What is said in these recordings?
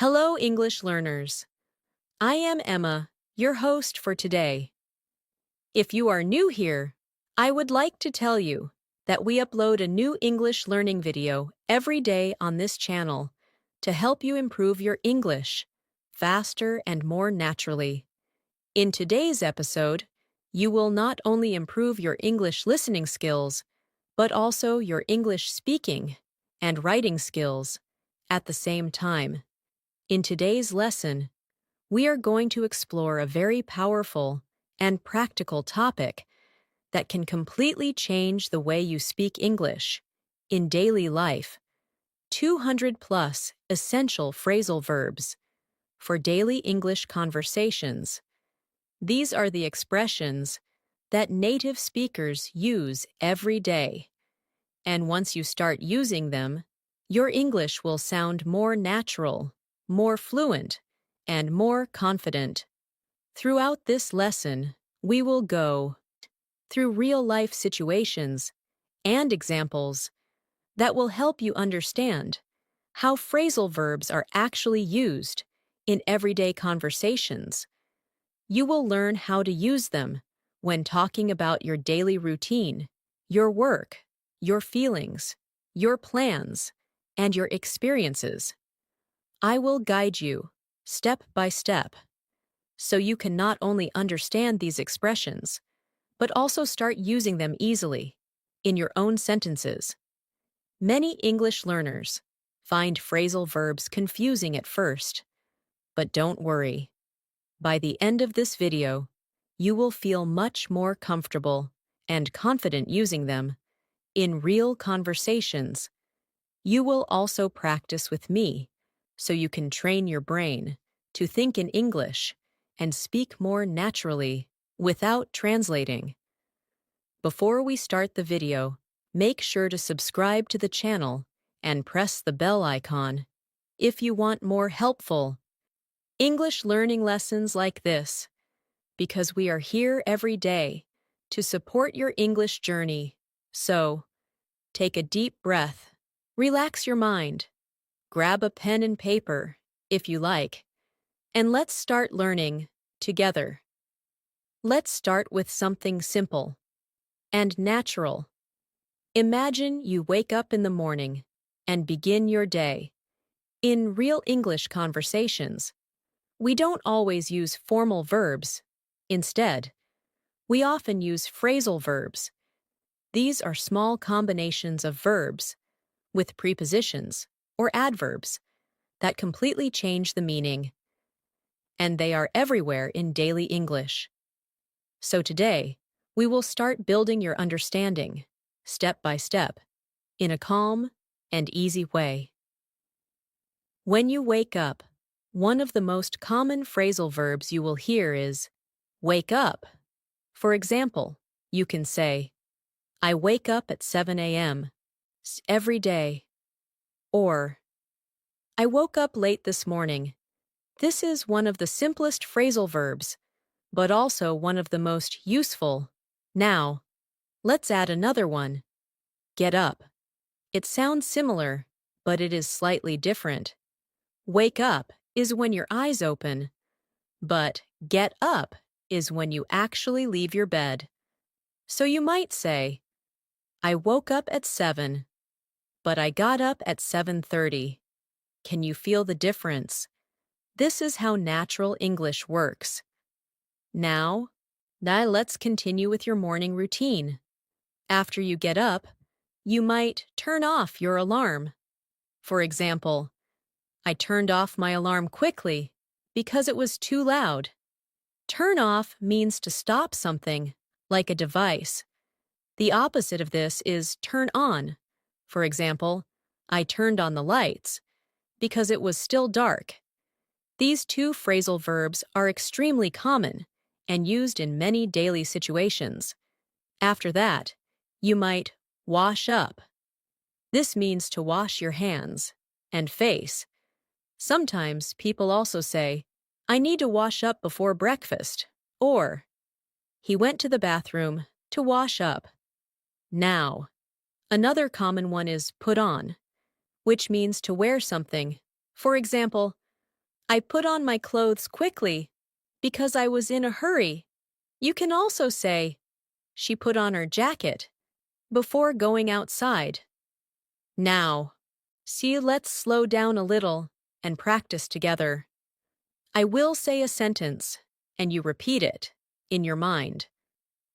Hello, English learners. I am Emma, your host for today. If you are new here, I would like to tell you that we upload a new English learning video every day on this channel to help you improve your English faster and more naturally. In today's episode, you will not only improve your English listening skills, but also your English speaking and writing skills at the same time. In today's lesson, we are going to explore a very powerful and practical topic that can completely change the way you speak English in daily life. 200 plus essential phrasal verbs for daily English conversations. These are the expressions that native speakers use every day. And once you start using them, your English will sound more natural, more fluent, and more confident. Throughout this lesson, we will go through real-life situations and examples that will help you understand how phrasal verbs are actually used in everyday conversations. You will learn how to use them when talking about your daily routine, your work, your feelings, your plans, and your experiences. I will guide you step by step so you can not only understand these expressions, but also start using them easily in your own sentences. Many English learners find phrasal verbs confusing at first, but don't worry. By the end of this video, you will feel much more comfortable and confident using them in real conversations. You will also practice with me so you can train your brain to think in English and speak more naturally without translating. Before we start the video, make sure to subscribe to the channel and press the bell icon if you want more helpful English learning lessons like this, because we are here every day to support your English journey. So, take a deep breath, relax your mind, grab a pen and paper, if you like, and let's start learning together. Let's start with something simple and natural. Imagine you wake up in the morning and begin your day. In real English conversations, we don't always use formal verbs. Instead, we often use phrasal verbs. These are small combinations of verbs with prepositions or adverbs that completely change the meaning, and they are everywhere in daily English. So today, we will start building your understanding, step by step, in a calm and easy way. When you wake up, one of the most common phrasal verbs you will hear is wake up. For example, you can say, I wake up at 7 a.m. every day. Or, I woke up late this morning. This is one of the simplest phrasal verbs, but also one of the most useful. Now, let's add another one. Get up. It sounds similar, but it is slightly different. Wake up is when your eyes open, but get up is when you actually leave your bed. So you might say, I woke up at 7, but I got up at 7:30. Can you feel the difference? This is how natural English works. Now let's continue with your morning routine. After you get up, you might turn off your alarm. For example, I turned off my alarm quickly because it was too loud. Turn off means to stop something, like a device. The opposite of this is turn on. For example, I turned on the lights because it was still dark. These two phrasal verbs are extremely common and used in many daily situations. After that, you might wash up. This means to wash your hands and face. Sometimes people also say, I need to wash up before breakfast, or he went to the bathroom to wash up. Now, another common one is put on, which means to wear something. For example, I put on my clothes quickly because I was in a hurry. You can also say, she put on her jacket before going outside. Now, see, let's slow down a little and practice together. I will say a sentence, and you repeat it in your mind,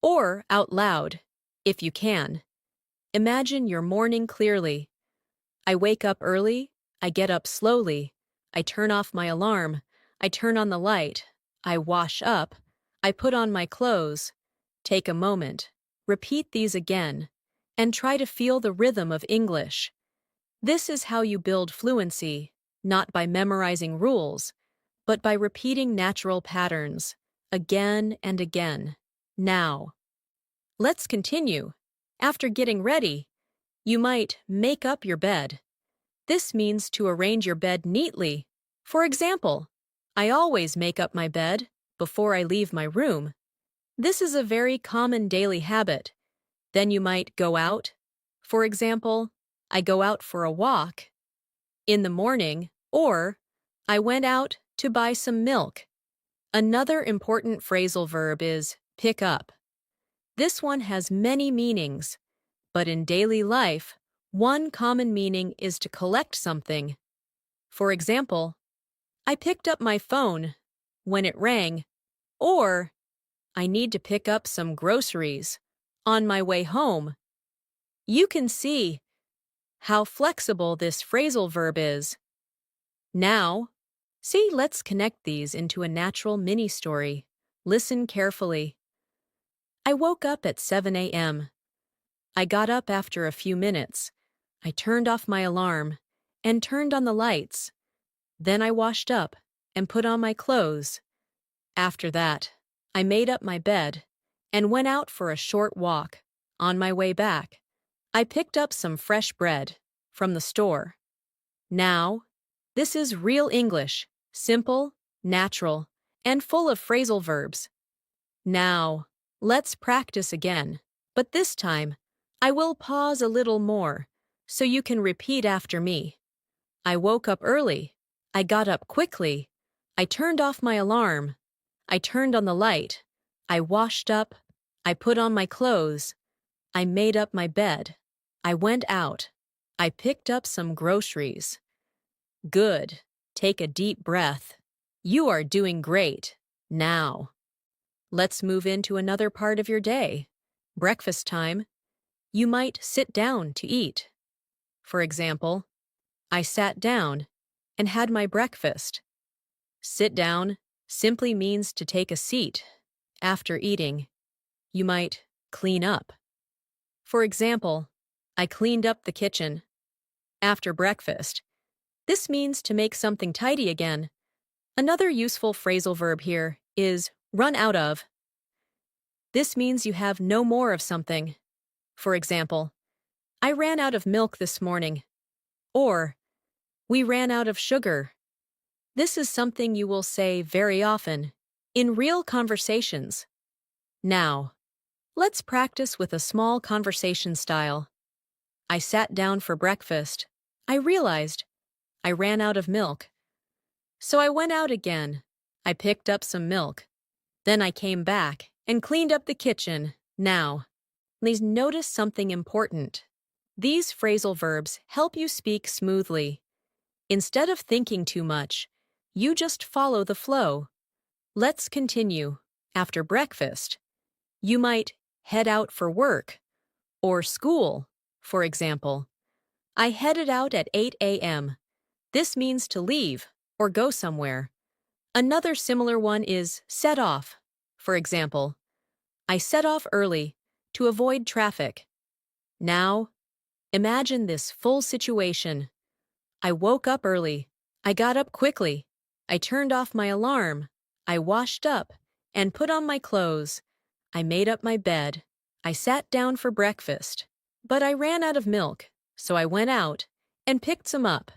or out loud, if you can. Imagine your morning clearly. I wake up early, I get up slowly, I turn off my alarm, I turn on the light, I wash up, I put on my clothes. Take a moment, repeat these again, and try to feel the rhythm of English. This is how you build fluency, not by memorizing rules, but by repeating natural patterns, again and again. Now, let's continue. After getting ready, you might make up your bed. This means to arrange your bed neatly. For example, I always make up my bed before I leave my room. This is a very common daily habit. Then you might go out. For example, I go out for a walk in the morning, or I went out to buy some milk. Another important phrasal verb is pick up. This one has many meanings, but in daily life, one common meaning is to collect something. For example, I picked up my phone when it rang, or I need to pick up some groceries on my way home. You can see how flexible this phrasal verb is. Now, see, let's connect these into a natural mini-story. Listen carefully. I woke up at 7 a.m. I got up after a few minutes. I turned off my alarm and turned on the lights. Then I washed up and put on my clothes. After that, I made up my bed and went out for a short walk. On my way back, I picked up some fresh bread from the store. Now, this is real English, simple, natural, and full of phrasal verbs. Now, let's practice again, but this time, I will pause a little more so you can repeat after me. I woke up early. I got up quickly. I turned off my alarm. I turned on the light. I washed up. I put on my clothes. I made up my bed. I went out. I picked up some groceries. Good. Take a deep breath. You are doing great. Now, let's move into another part of your day. Breakfast time. You might sit down to eat. For example, I sat down and had my breakfast. Sit down simply means to take a seat. After eating, you might clean up. For example, I cleaned up the kitchen. After breakfast, this means to make something tidy again. Another useful phrasal verb here is run out of. This means you have no more of something. For example, I ran out of milk this morning. Or, we ran out of sugar. This is something you will say very often in real conversations. Now, let's practice with a small conversation style. I sat down for breakfast. I realized I ran out of milk. So I went out again. I picked up some milk. Then I came back and cleaned up the kitchen. Now, please notice something important. These phrasal verbs help you speak smoothly. Instead of thinking too much, you just follow the flow. Let's continue. After breakfast, you might head out for work or school, for example. I headed out at 8 a.m. This means to leave or go somewhere. Another similar one is set off. For example, I set off early to avoid traffic. Now, imagine this full situation. I woke up early. I got up quickly. I turned off my alarm. I washed up and put on my clothes. I made up my bed. I sat down for breakfast. But I ran out of milk, so I went out and picked some up.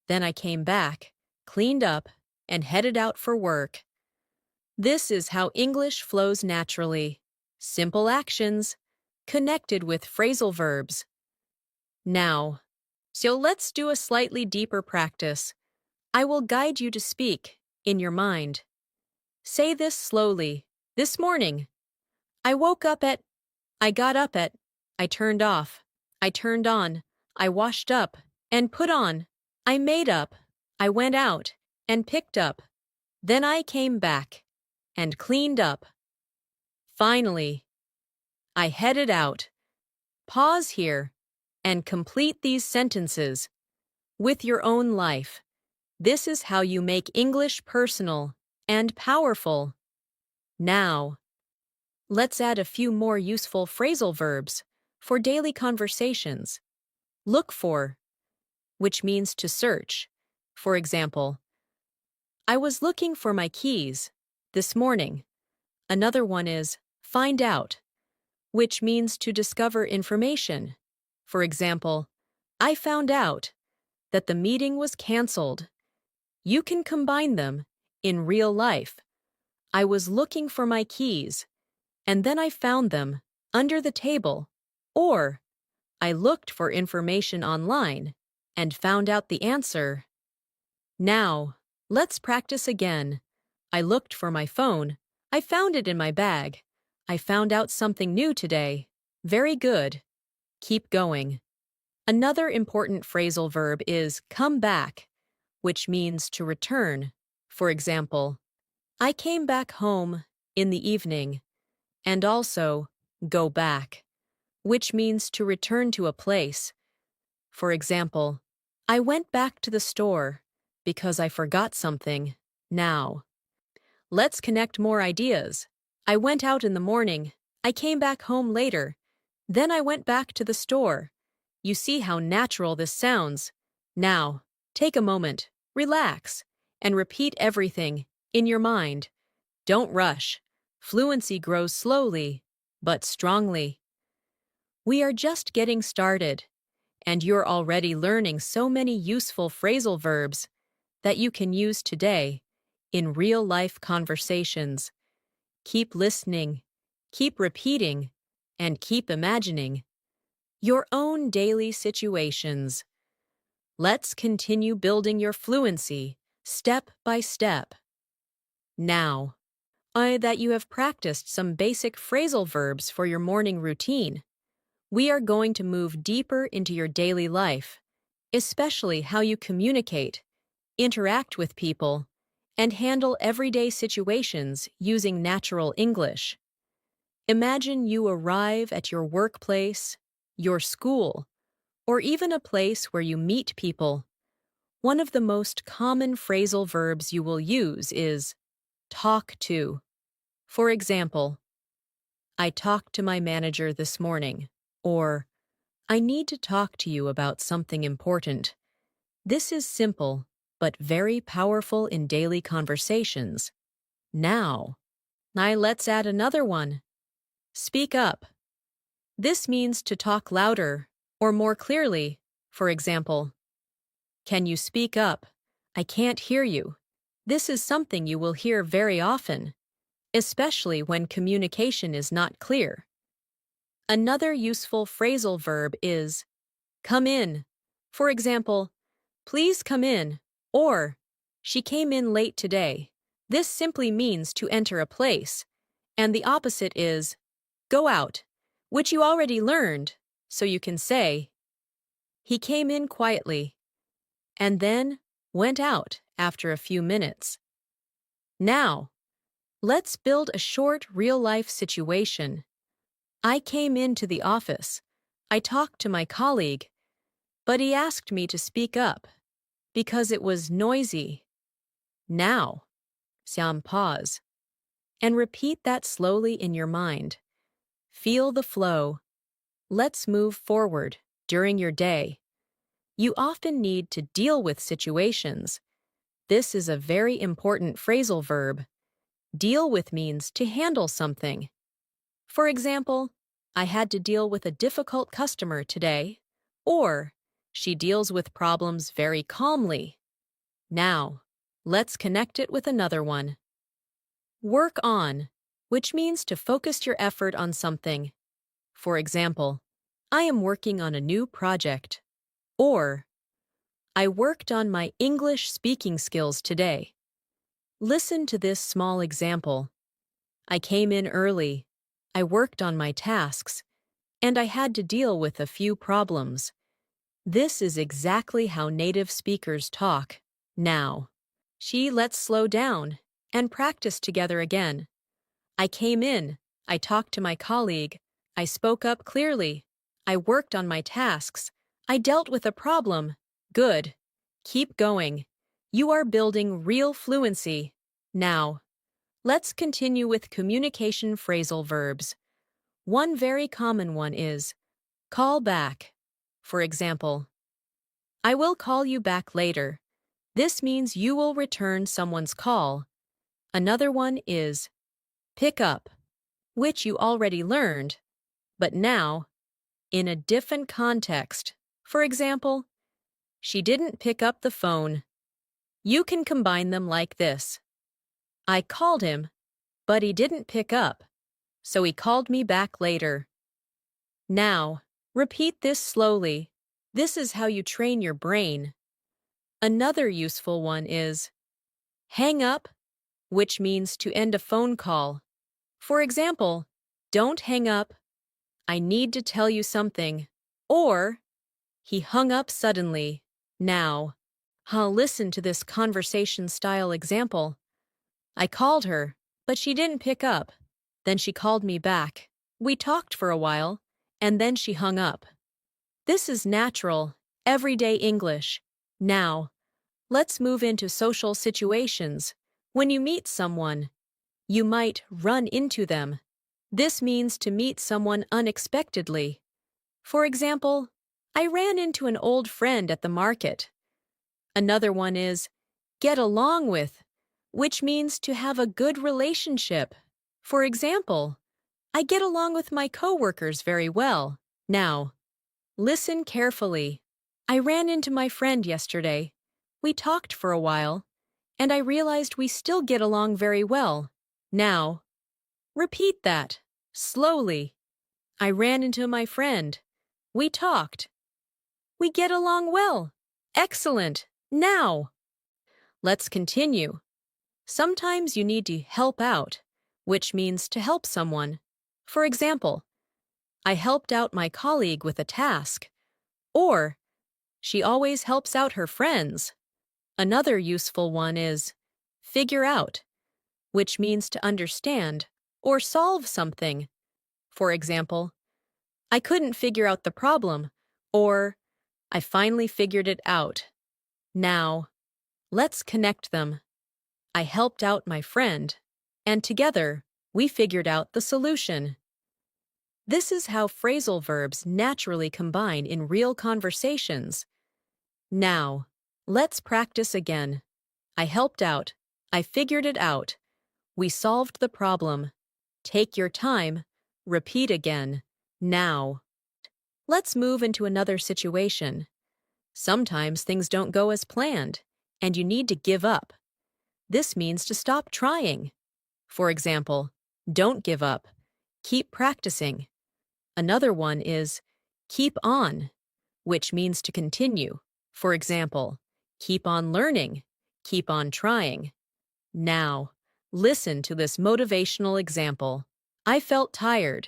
Then I came back, cleaned up, and headed out for work. This is how English flows naturally. Simple actions, connected with phrasal verbs. Now, so let's do a slightly deeper practice. I will guide you to speak, in your mind. Say this slowly. This morning. I woke up at. I got up at. I turned off. I turned on. I washed up and put on. I made up. I went out and picked up. Then I came back and cleaned up. Finally, I headed out. Pause here and complete these sentences with your own life. This is how you make English personal and powerful. Now, let's add a few more useful phrasal verbs for daily conversations. Look for, which means to search. For example, I was looking for my keys this morning. Another one is find out, which means to discover information. For example, I found out that the meeting was canceled. You can combine them in real life. I was looking for my keys, and then I found them under the table. Or, I looked for information online and found out the answer. Now, let's practice again. I looked for my phone. I found it in my bag. I found out something new today. Very good. Keep going. Another important phrasal verb is come back, which means to return. For example, I came back home in the evening. And also, go back, which means to return to a place. For example, I went back to the store because I forgot something. Now, let's connect more ideas. I went out in the morning. I came back home later. Then I went back to the store. You see how natural this sounds. Now, take a moment, relax, and repeat everything in your mind. Don't rush. Fluency grows slowly, but strongly. We are just getting started, and you're already learning so many useful phrasal verbs that you can use today in real-life conversations. Keep listening, keep repeating, and keep imagining your own daily situations. Let's continue building your fluency step by step. Now, that you have practiced some basic phrasal verbs for your morning routine, we are going to move deeper into your daily life, especially how you communicate, interact with people, and handle everyday situations using natural English. Imagine you arrive at your workplace, your school, or even a place where you meet people. One of the most common phrasal verbs you will use is talk to. For example, I talked to my manager this morning, or I need to talk to you about something important. This is simple, but very powerful in daily conversations. Now, let's add another one. Speak up. This means to talk louder or more clearly. For example, can you speak up? I can't hear you. This is something you will hear very often, especially when communication is not clear. Another useful phrasal verb is come in. For example, please come in, or she came in late today. This simply means to enter a place, and the opposite is go out, which you already learned, so you can say, he came in quietly, and then went out after a few minutes. Now, let's build a short real-life situation. I came into the office. I talked to my colleague, but he asked me to speak up because it was noisy. Now, pause, and repeat that slowly in your mind. Feel the flow. Let's move forward during your day. You often need to deal with situations. This is a very important phrasal verb. Deal with means to handle something. For example, I had to deal with a difficult customer today, or she deals with problems very calmly. Now, let's connect it with another one. Work on, which means to focus your effort on something. For example, I am working on a new project. Or, I worked on my English speaking skills today. Listen to this small example. I came in early. I worked on my tasks, and I had to deal with a few problems. This is exactly how native speakers talk. Now, let's slow down and practice together again. I came in. I talked to my colleague. I spoke up clearly. I worked on my tasks. I dealt with a problem. Good. Keep going. You are building real fluency. Now, let's continue with communication phrasal verbs. One very common one is call back. For example, I will call you back later. This means you will return someone's call. Another one is pick up, which you already learned, but now, in a different context. For example, she didn't pick up the phone. You can combine them like this. I called him, but he didn't pick up, so he called me back later. Now, repeat this slowly. This is how you train your brain. Another useful one is hang up, which means to end a phone call. For example, don't hang up. I need to tell you something. Or, he hung up suddenly. Now, listen to this conversation-style example. I called her, but she didn't pick up. Then she called me back. We talked for a while, and then she hung up. This is natural, everyday English. Now, let's move into social situations. When you meet someone, you might run into them. This means to meet someone unexpectedly. For example, I ran into an old friend at the market. Another one is get along with, which means to have a good relationship. For example, I get along with my coworkers very well. Now, listen carefully. I ran into my friend yesterday. We talked for a while, and I realized we still get along very well. Now, repeat that, slowly. I ran into my friend. We talked. We get along well. Excellent. Now, let's continue. Sometimes you need to help out, which means to help someone. For example, I helped out my colleague with a task. Or, she always helps out her friends. Another useful one is figure out, which means to understand or solve something. For example, I couldn't figure out the problem, or I finally figured it out. Now, let's connect them. I helped out my friend, and together, we figured out the solution. This is how phrasal verbs naturally combine in real conversations. Now, let's practice again. I helped out. I figured it out. We solved the problem. Take your time. Repeat again. Now. Let's move into another situation. Sometimes things don't go as planned, and you need to give up. This means to stop trying. For example, don't give up. Keep practicing. Another one is keep on, which means to continue. For example, keep on learning. Keep on trying. Now, listen to this motivational example. I felt tired,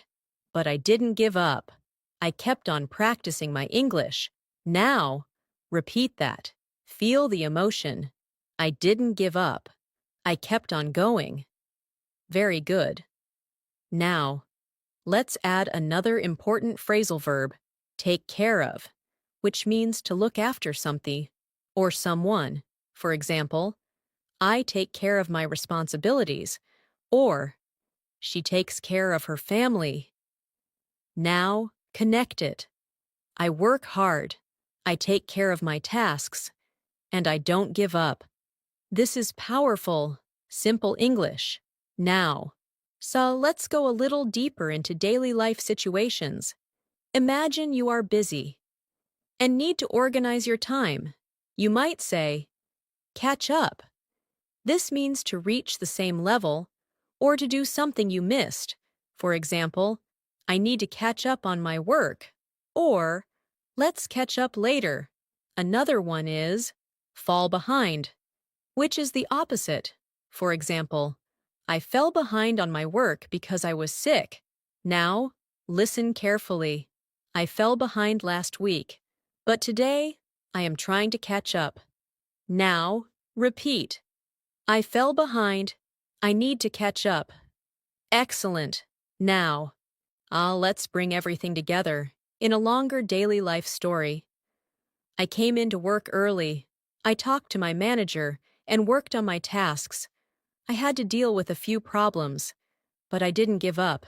but I didn't give up. I kept on practicing my English. Now, repeat that. Feel the emotion. I didn't give up. I kept on going. Very good. Now, let's add another important phrasal verb, take care of, which means to look after something or someone. For example, I take care of my responsibilities, or she takes care of her family. Now, connect it. I work hard. I take care of my tasks, and I don't give up. This is powerful, simple English. Now, so let's go a little deeper into daily life situations. Imagine you are busy and need to organize your time. You might say, catch up. This means to reach the same level or to do something you missed. For example, I need to catch up on my work. Or, let's catch up later. Another one is fall behind, which is the opposite. For example, I fell behind on my work because I was sick. Now, listen carefully. I fell behind last week, but today I am trying to catch up. Now, repeat. I fell behind. I need to catch up. Excellent. Now, let's bring everything together in a longer daily life story. I came into work early. I talked to my manager and worked on my tasks. I had to deal with a few problems, but I didn't give up.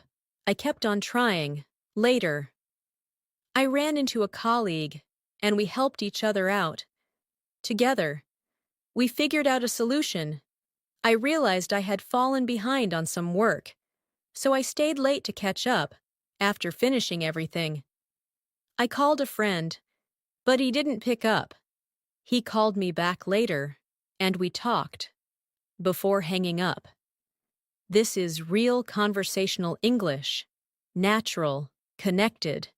I kept on trying. Later, I ran into a colleague, and we helped each other out. Together, we figured out a solution. I realized I had fallen behind on some work, so I stayed late to catch up after finishing everything. I called a friend, but he didn't pick up. He called me back later, and we talked before hanging up. This is real conversational English, natural, connected,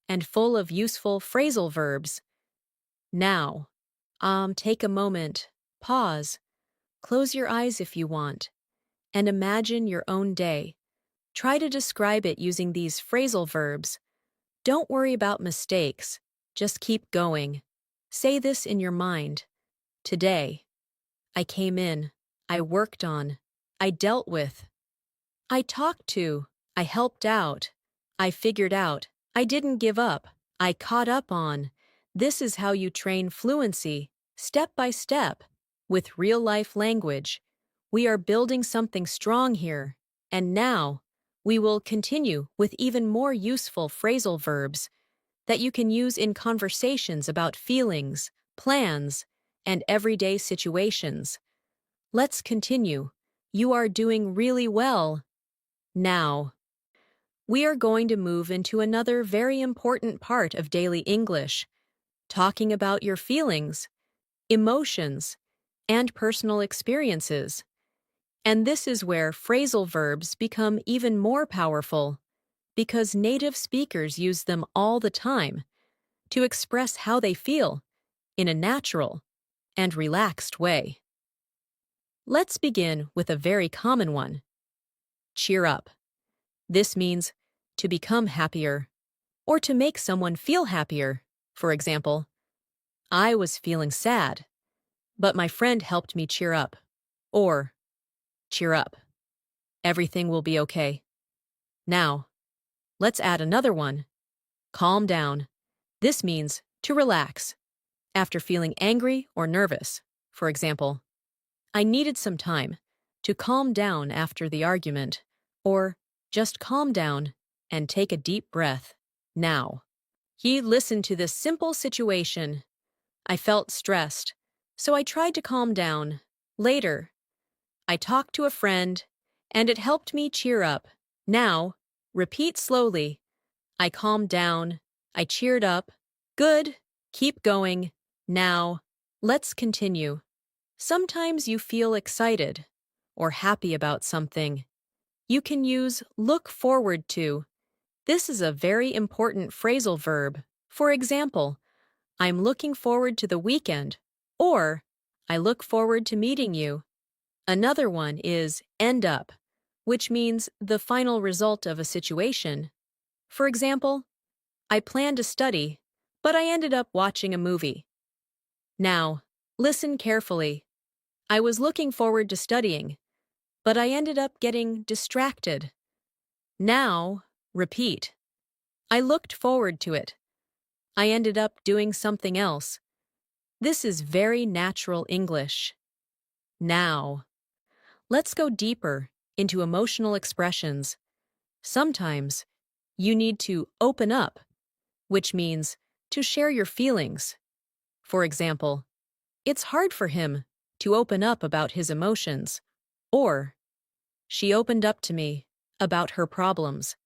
and full of useful phrasal verbs. Now, take a moment, pause, close your eyes if you want, and imagine your own day. Try to describe it using these phrasal verbs. Don't worry about mistakes, just keep going. Say this in your mind. Today, I came in, I worked on, I dealt with, I talked to, I helped out, I figured out, I didn't give up, I caught up on. This is how you train fluency, step by step, with real-life language. We are building something strong here, and now, we will continue with even more useful phrasal verbs that you can use in conversations about feelings, plans, and everyday situations. Let's continue. You are doing really well. Now, we are going to move into another very important part of daily English, talking about your feelings, emotions, and personal experiences. And this is where phrasal verbs become even more powerful, because native speakers use them all the time to express how they feel in a natural and relaxed way. Let's begin with a very common one. Cheer up. This means to become happier or to make someone feel happier. For example, I was feeling sad, but my friend helped me cheer up. Or, cheer up. Everything will be okay. Now, let's add another one. Calm down. This means to relax after feeling angry or nervous. For example, I needed some time to calm down after the argument, or just calm down and take a deep breath. Now, he listened to this simple situation. I felt stressed, so I tried to calm down. Later, I talked to a friend, and it helped me cheer up. Now, repeat slowly. I calmed down. I cheered up. Good. Keep going. Now, let's continue. Sometimes you feel excited or happy about something. You can use look forward to. This is a very important phrasal verb. For example, I'm looking forward to the weekend, or I look forward to meeting you. Another one is end up, which means the final result of a situation. For example, I planned to study, but I ended up watching a movie. Now, listen carefully. I was looking forward to studying, but I ended up getting distracted. Now, repeat. I looked forward to it. I ended up doing something else. This is very natural English. Now, let's go deeper into emotional expressions. Sometimes, you need to open up, which means to share your feelings. For example, it's hard for him to open up about his emotions, or she opened up to me about her problems.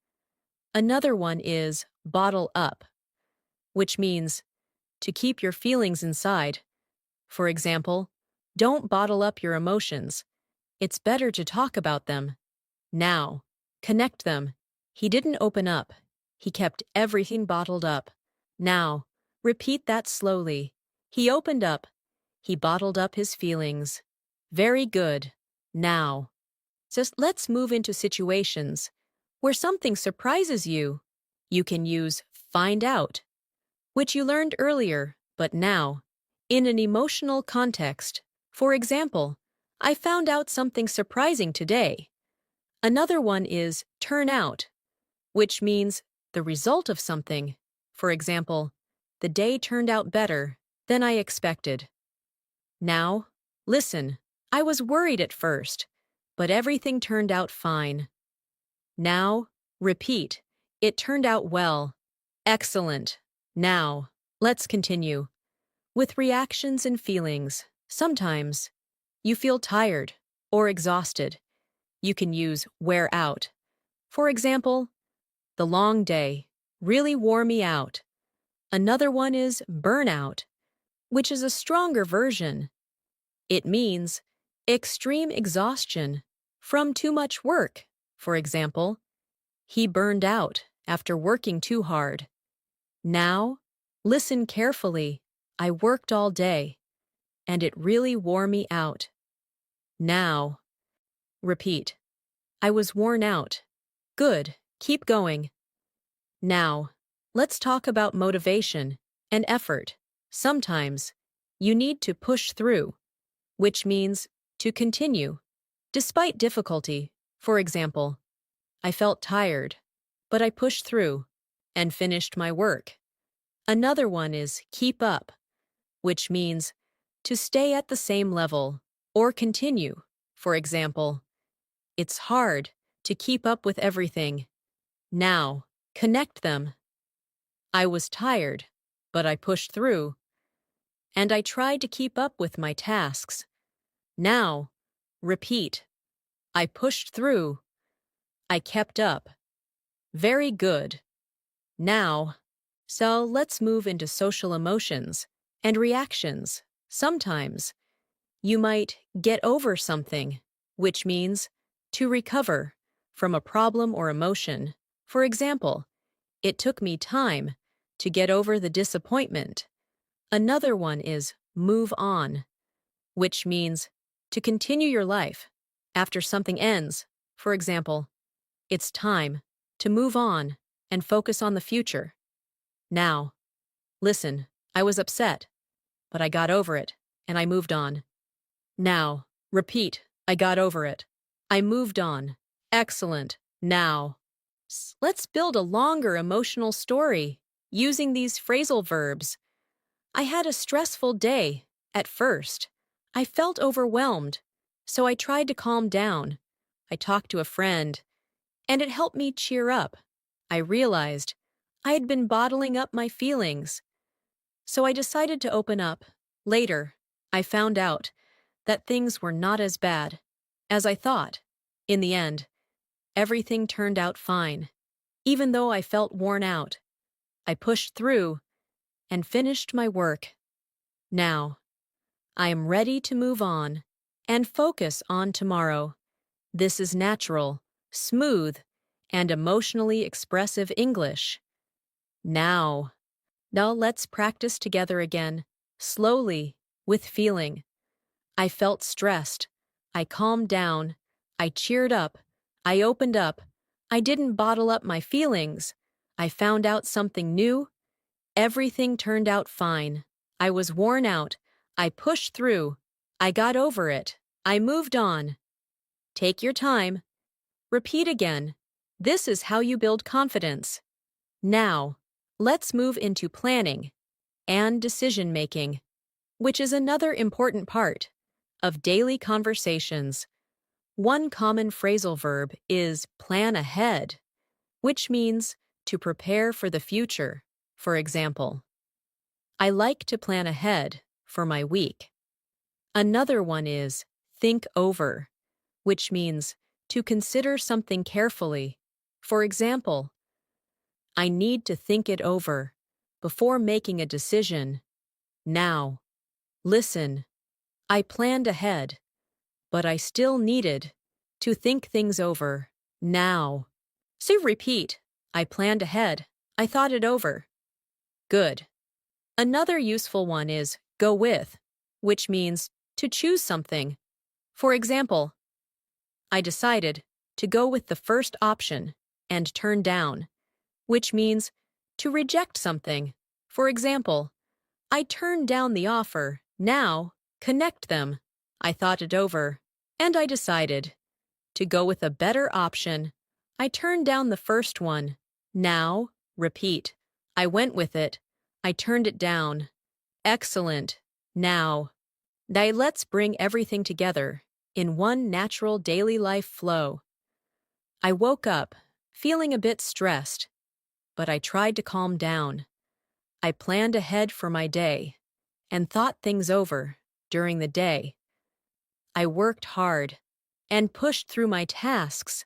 Another one is bottle up, which means to keep your feelings inside. For example, don't bottle up your emotions. It's better to talk about them. Now, connect them. He didn't open up. He kept everything bottled up. Now, repeat that slowly. He opened up. He bottled up his feelings. Very good. Now, just let's move into situations where something surprises you. You can use find out, which you learned earlier, but now, in an emotional context. For example, I found out something surprising today. Another one is turn out, which means the result of something. For example, the day turned out better than I expected. Now, listen, I was worried at first, but everything turned out fine. Now, repeat, it turned out well. Excellent. Now, let's continue. With reactions and feelings, sometimes you feel tired or exhausted. You can use wear out. For example, the long day really wore me out. Another one is burnout, which is a stronger version. It means extreme exhaustion from too much work. For example, he burned out after working too hard. Now, listen carefully. I worked all day, and it really wore me out. Now, repeat. I was worn out. Good, keep going. Now, let's talk about motivation and effort. Sometimes, you need to push through, which means to continue, despite difficulty. For example, I felt tired, but I pushed through and finished my work. Another one is keep up, which means to stay at the same level or continue. For example, it's hard to keep up with everything. Now, connect them. I was tired, but I pushed through, and I tried to keep up with my tasks. Now, repeat. I pushed through. I kept up. Very good. Now, so let's move into social emotions and reactions. Sometimes, you might get over something, which means to recover from a problem or emotion. For example, it took me time to get over the disappointment. Another one is move on, which means to continue your life after something ends. For example, it's time to move on and focus on the future. Now, listen, I was upset, but I got over it and I moved on. Now, repeat, I got over it. I moved on. Excellent. Now, let's build a longer emotional story using these phrasal verbs. I had a stressful day. At first, I felt overwhelmed, so I tried to calm down. I talked to a friend, and it helped me cheer up. I realized I had been bottling up my feelings, so I decided to open up. Later, I found out that things were not as bad as I thought. In the end, everything turned out fine. Even though I felt worn out, I pushed through and finished my work. Now, I am ready to move on and focus on tomorrow. This is natural, smooth, and emotionally expressive English. Now let's practice together again, slowly, with feeling. I felt stressed. I calmed down. I cheered up. I opened up. I didn't bottle up my feelings. I found out something new. Everything turned out fine. I was worn out. I pushed through. I got over it. I moved on. Take your time. Repeat again. This is how you build confidence. Now, let's move into planning and decision-making, which is another important part of daily conversations. One common phrasal verb is plan ahead, which means to prepare for the future. For example, I like to plan ahead for my week. Another one is think over, which means to consider something carefully. For example, I need to think it over before making a decision. Now, listen, I planned ahead, but I still needed to think things over. Now. So repeat, I planned ahead. I thought it over. Good. Another useful one is go with, which means to choose something. For example, I decided to go with the first option and turn down, which means to reject something. For example, I turned down the offer. Now, connect them. I thought it over, and I decided to go with a better option. I turned down the first one. Now, repeat. I went with it. I turned it down. Excellent. Now, let's bring everything together in one natural daily life flow. I woke up, feeling a bit stressed, but I tried to calm down. I planned ahead for my day and thought things over during the day. I worked hard and pushed through my tasks,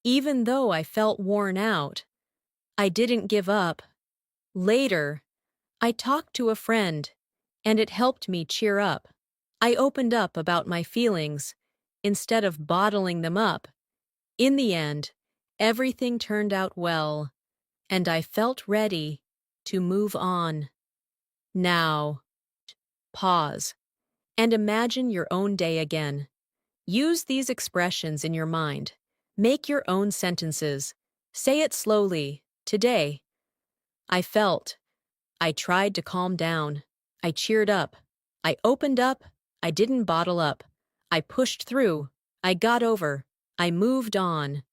even though I felt worn out. I didn't give up. Later, I talked to a friend, and it helped me cheer up. I opened up about my feelings instead of bottling them up. In the end, everything turned out well, and I felt ready to move on. Now, pause and imagine your own day again. Use these expressions in your mind. Make your own sentences. Say it slowly. Today, I felt. I tried to calm down. I cheered up. I opened up. I didn't bottle up. I pushed through. I got over. I moved on.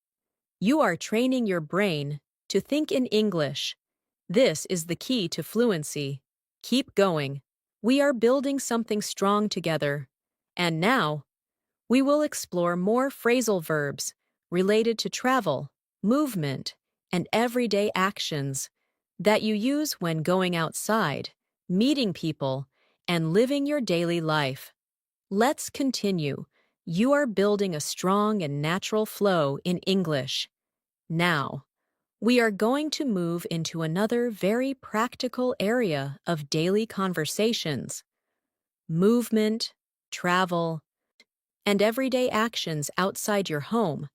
You are training your brain to think in English. This is the key to fluency. Keep going. We are building something strong together. And now, we will explore more phrasal verbs related to travel, movement, and everyday actions that you use when going outside, meeting people, and living your daily life. Let's continue. You are building a strong and natural flow in English. Now, we are going to move into another very practical area of daily conversations: movement, travel, and everyday actions outside your home.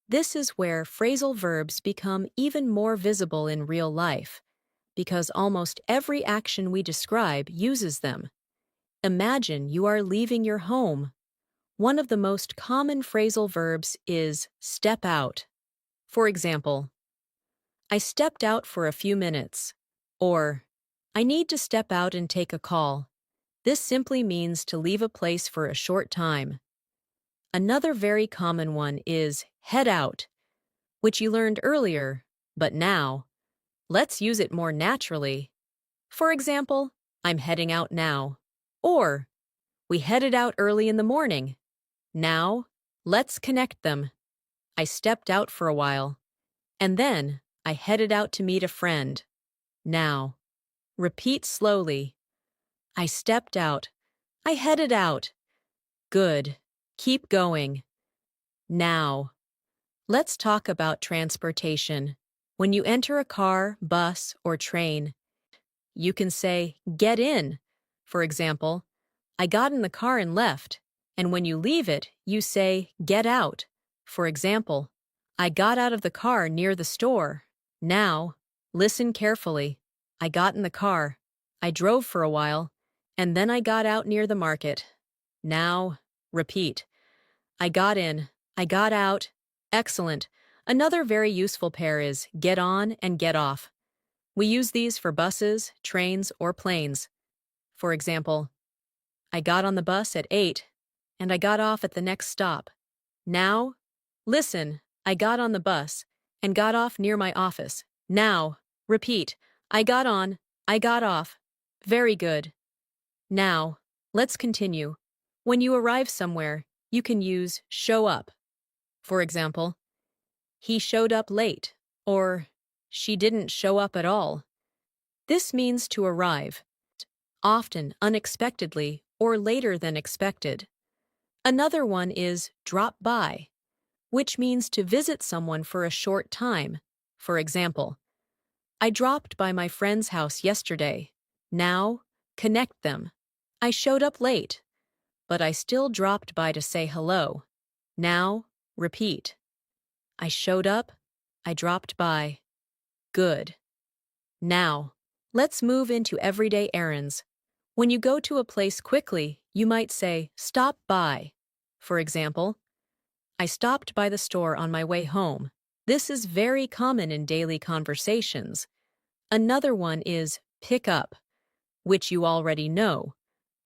This is where phrasal verbs become even more visible in real life, because almost every action we describe uses them. Imagine you are leaving your home. One of the most common phrasal verbs is step out. For example, I stepped out for a few minutes, or I need to step out and take a call. This simply means to leave a place for a short time. Another very common one is head out, which you learned earlier, but now, let's use it more naturally. For example, I'm heading out now. Or, we headed out early in the morning. Now, let's connect them. I stepped out for a while. And then, I headed out to meet a friend. Now, repeat slowly. I stepped out. I headed out. Good. Keep going. Now, let's talk about transportation. When you enter a car, bus, or train, you can say, get in. For example, I got in the car and left. And when you leave it, you say, get out. For example, I got out of the car near the store. Now, listen carefully. I got in the car. I drove for a while. And then I got out near the market. Now, repeat. I got in. I got out. Excellent. Another very useful pair is get on and get off. We use these for buses, trains, or planes. For example, I got on the bus at 8, and I got off at the next stop. Now, listen, I got on the bus and got off near my office. Now, repeat, I got on, I got off. Very good. Now, let's continue. When you arrive somewhere, you can use show up. For example, he showed up late, or she didn't show up at all. This means to arrive, often unexpectedly or later than expected. Another one is drop by, which means to visit someone for a short time. For example, I dropped by my friend's house yesterday. Now, connect them. I showed up late, but I still dropped by to say hello. Now, repeat. I showed up, I dropped by. Good. Now, let's move into everyday errands. When you go to a place quickly, you might say, stop by. For example, I stopped by the store on my way home. This is very common in daily conversations. Another one is pick up, which you already know,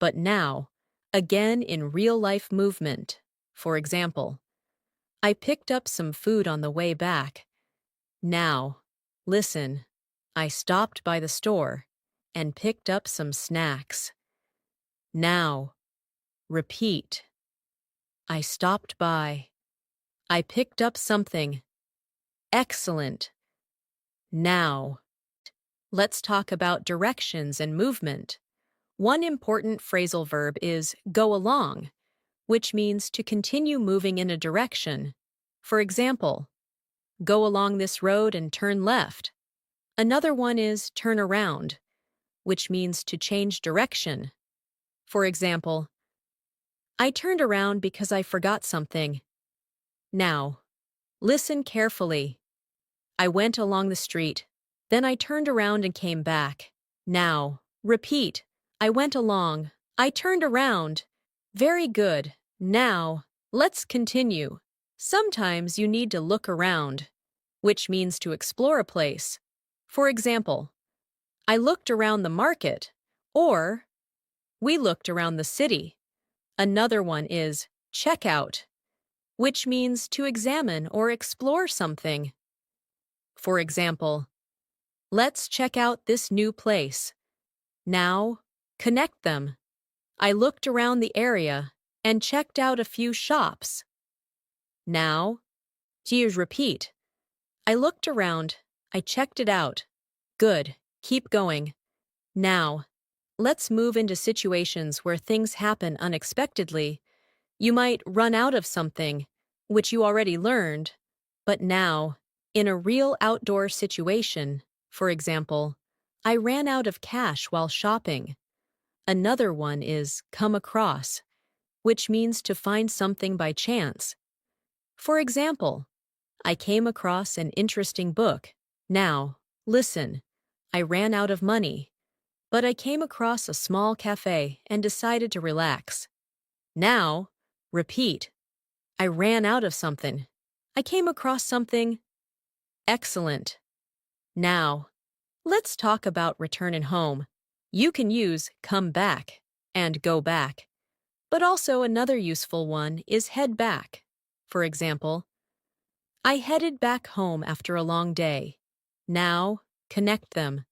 but now, again in real-life movement. For example, I picked up some food on the way back. Now, listen, I stopped by the store and picked up some snacks. Now, repeat. I stopped by. I picked up something. Excellent. Now, let's talk about directions and movement. One important phrasal verb is go along, which means to continue moving in a direction. For example, go along this road and turn left. Another one is turn around, which means to change direction. For example, I turned around because I forgot something. Now, listen carefully. I went along the street. Then I turned around and came back. Now, repeat. I went along. I turned around. Very good. Now, let's continue. Sometimes you need to look around, which means to explore a place. For example, I looked around the market, or we looked around the city. Another one is check out, which means to examine or explore something. For example, let's check out this new place. Now, connect them. I looked around the area and checked out a few shops. Now, please repeat. I looked around. I checked it out. Good. Keep going. Now, let's move into situations where things happen unexpectedly. You might run out of something, which you already learned, but now, in a real outdoor situation, for example, I ran out of cash while shopping. Another one is come across, which means to find something by chance. For example, I came across an interesting book. Now, listen, I ran out of money, but I came across a small cafe and decided to relax. Now, repeat. I ran out of something. I came across something. Excellent. Now, let's talk about returning home. You can use come back and go back, but also another useful one is head back. For example, I headed back home after a long day. Now, connect them.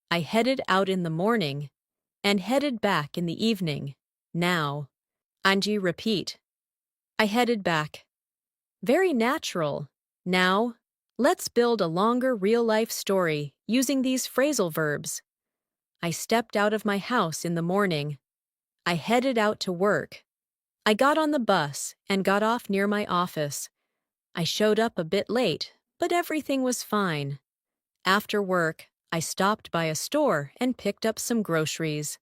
I headed out in the morning and headed back in the evening. Now, Angie, repeat. I headed back. Very natural. Now, let's build a longer real-life story using these phrasal verbs. I stepped out of my house in the morning. I headed out to work. I got on the bus and got off near my office. I showed up a bit late, but everything was fine. After work, I stopped by a store and picked up some groceries.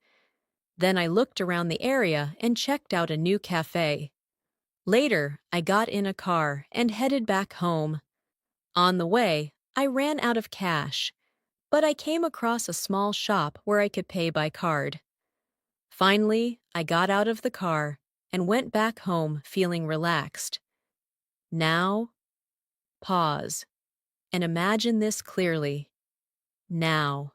Then I looked around the area and checked out a new cafe. Later, I got in a car and headed back home. On the way, I ran out of cash, but I came across a small shop where I could pay by card. Finally, I got out of the car and went back home feeling relaxed. Now, pause and imagine this clearly. Now.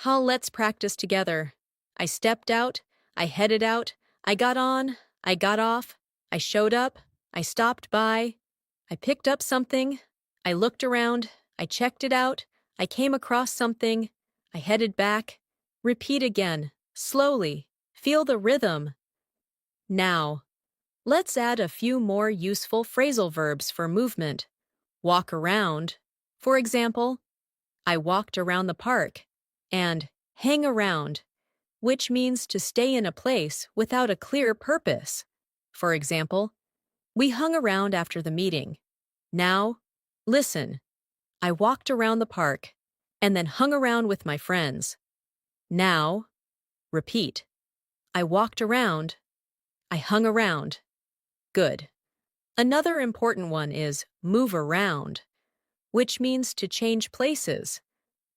Let's practice together. I stepped out, I headed out, I got on, I got off, I showed up, I stopped by, I picked up something, I looked around, I checked it out, I came across something, I headed back. Repeat again, slowly. Feel the rhythm. Now, let's add a few more useful phrasal verbs for movement. Walk around. For example, I walked around the park. And hang around, which means to stay in a place without a clear purpose. For example, we hung around after the meeting. Now, listen. I walked around the park and then hung around with my friends. Now, repeat. I walked around. I hung around. Good. Another important one is move around, which means to change places.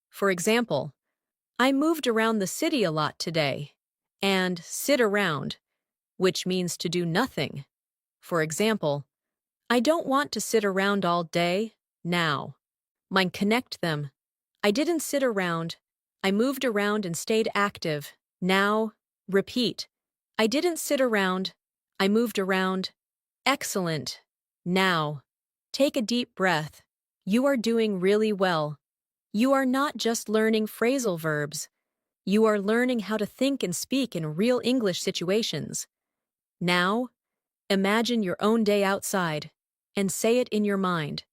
For example, I moved around the city a lot today. and sit around, which means to do nothing. For example, I don't want to sit around all day, now. Mine connect them. I didn't sit around. I moved around and stayed active. Now, repeat. I didn't sit around. I moved around. Excellent. Now, take a deep breath. You are doing really well. You are not just learning phrasal verbs. You are learning how to think and speak in real English situations. Now, imagine your own day outside and say it in your mind.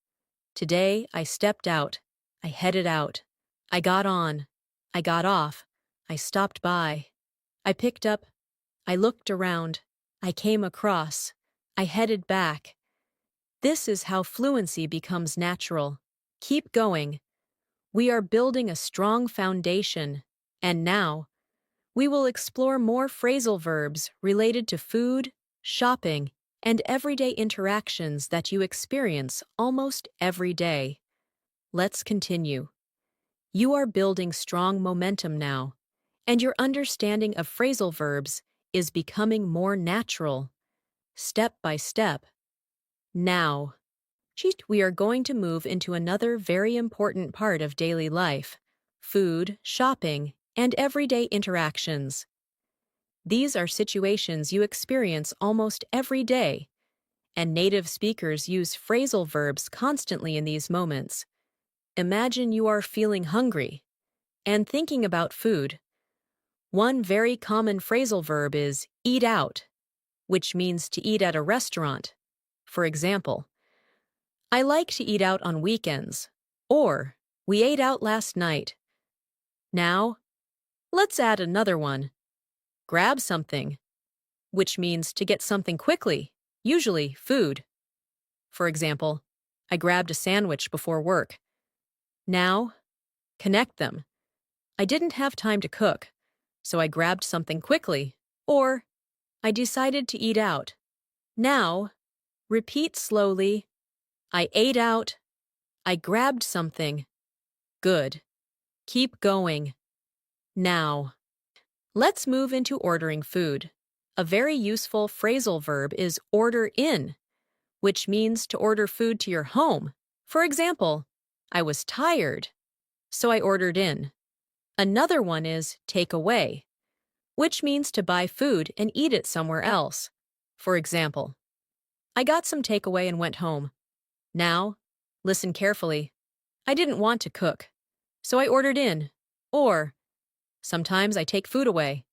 Today, I stepped out. I headed out. I got on. I got off. I stopped by. I picked up. I looked around. I came across. I headed back. This is how fluency becomes natural. Keep going. We are building a strong foundation. And now, we will explore more phrasal verbs related to food, shopping, and everyday interactions that you experience almost every day. Let's continue. You are building strong momentum now, and your understanding of phrasal verbs is becoming more natural, step by step. Now, we are going to move into another very important part of daily life: food, shopping, and everyday interactions. These are situations you experience almost every day, and native speakers use phrasal verbs constantly in these moments. Imagine you are feeling hungry and thinking about food. One very common phrasal verb is eat out, which means to eat at a restaurant. For example, I like to eat out on weekends, or we ate out last night. Now, let's add another one. Grab something, which means to get something quickly, usually food. For example, I grabbed a sandwich before work. Now, connect them. I didn't have time to cook, so I grabbed something quickly, or I decided to eat out. Now, repeat slowly. I ate out. I grabbed something. Good. Keep going. Now, let's move into ordering food. A very useful phrasal verb is order in, which means to order food to your home. For example, I was tired, so I ordered in. Another one is take away, which means to buy food and eat it somewhere else. For example, I got some takeaway and went home. Now, listen carefully. I didn't want to cook, so I ordered in. Or, sometimes I take food away.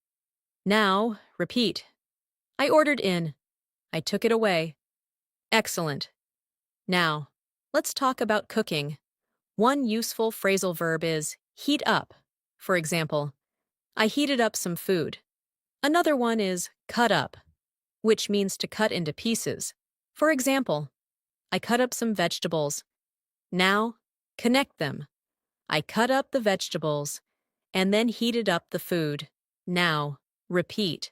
Now, repeat. I ordered in. I took it away. Excellent. Now, let's talk about cooking. One useful phrasal verb is heat up. For example, I heated up some food. Another one is cut up, which means to cut into pieces. For example, I cut up some vegetables. Now, connect them. I cut up the vegetables and then heated up the food. Now, repeat.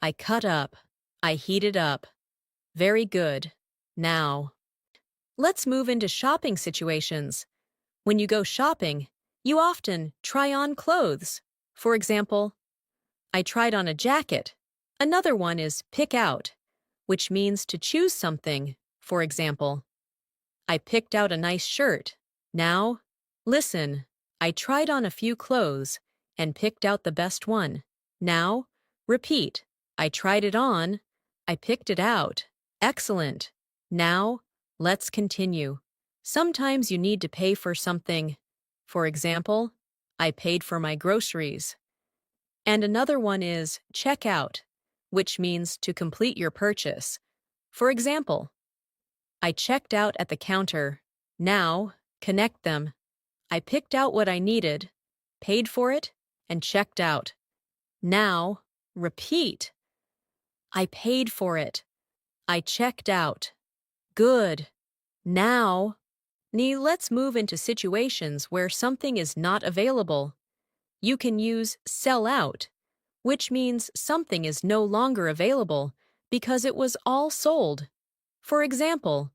I cut up. I heated up. Very good. Now, let's move into shopping situations. When you go shopping, you often try on clothes. For example, I tried on a jacket. Another one is pick out, which means to choose something. For example, I picked out a nice shirt. Now, listen. I tried on a few clothes and picked out the best one. Now, repeat. I tried it on. I picked it out. Excellent. Now, let's continue. Sometimes you need to pay for something. For example, I paid for my groceries. And another one is check out, which means to complete your purchase. For example, I checked out at the counter. Now, connect them. I picked out what I needed, paid for it, and checked out. Now, repeat. I paid for it. I checked out. Good. Now, let's move into situations where something is not available. You can use sell out, which means something is no longer available because it was all sold. For example,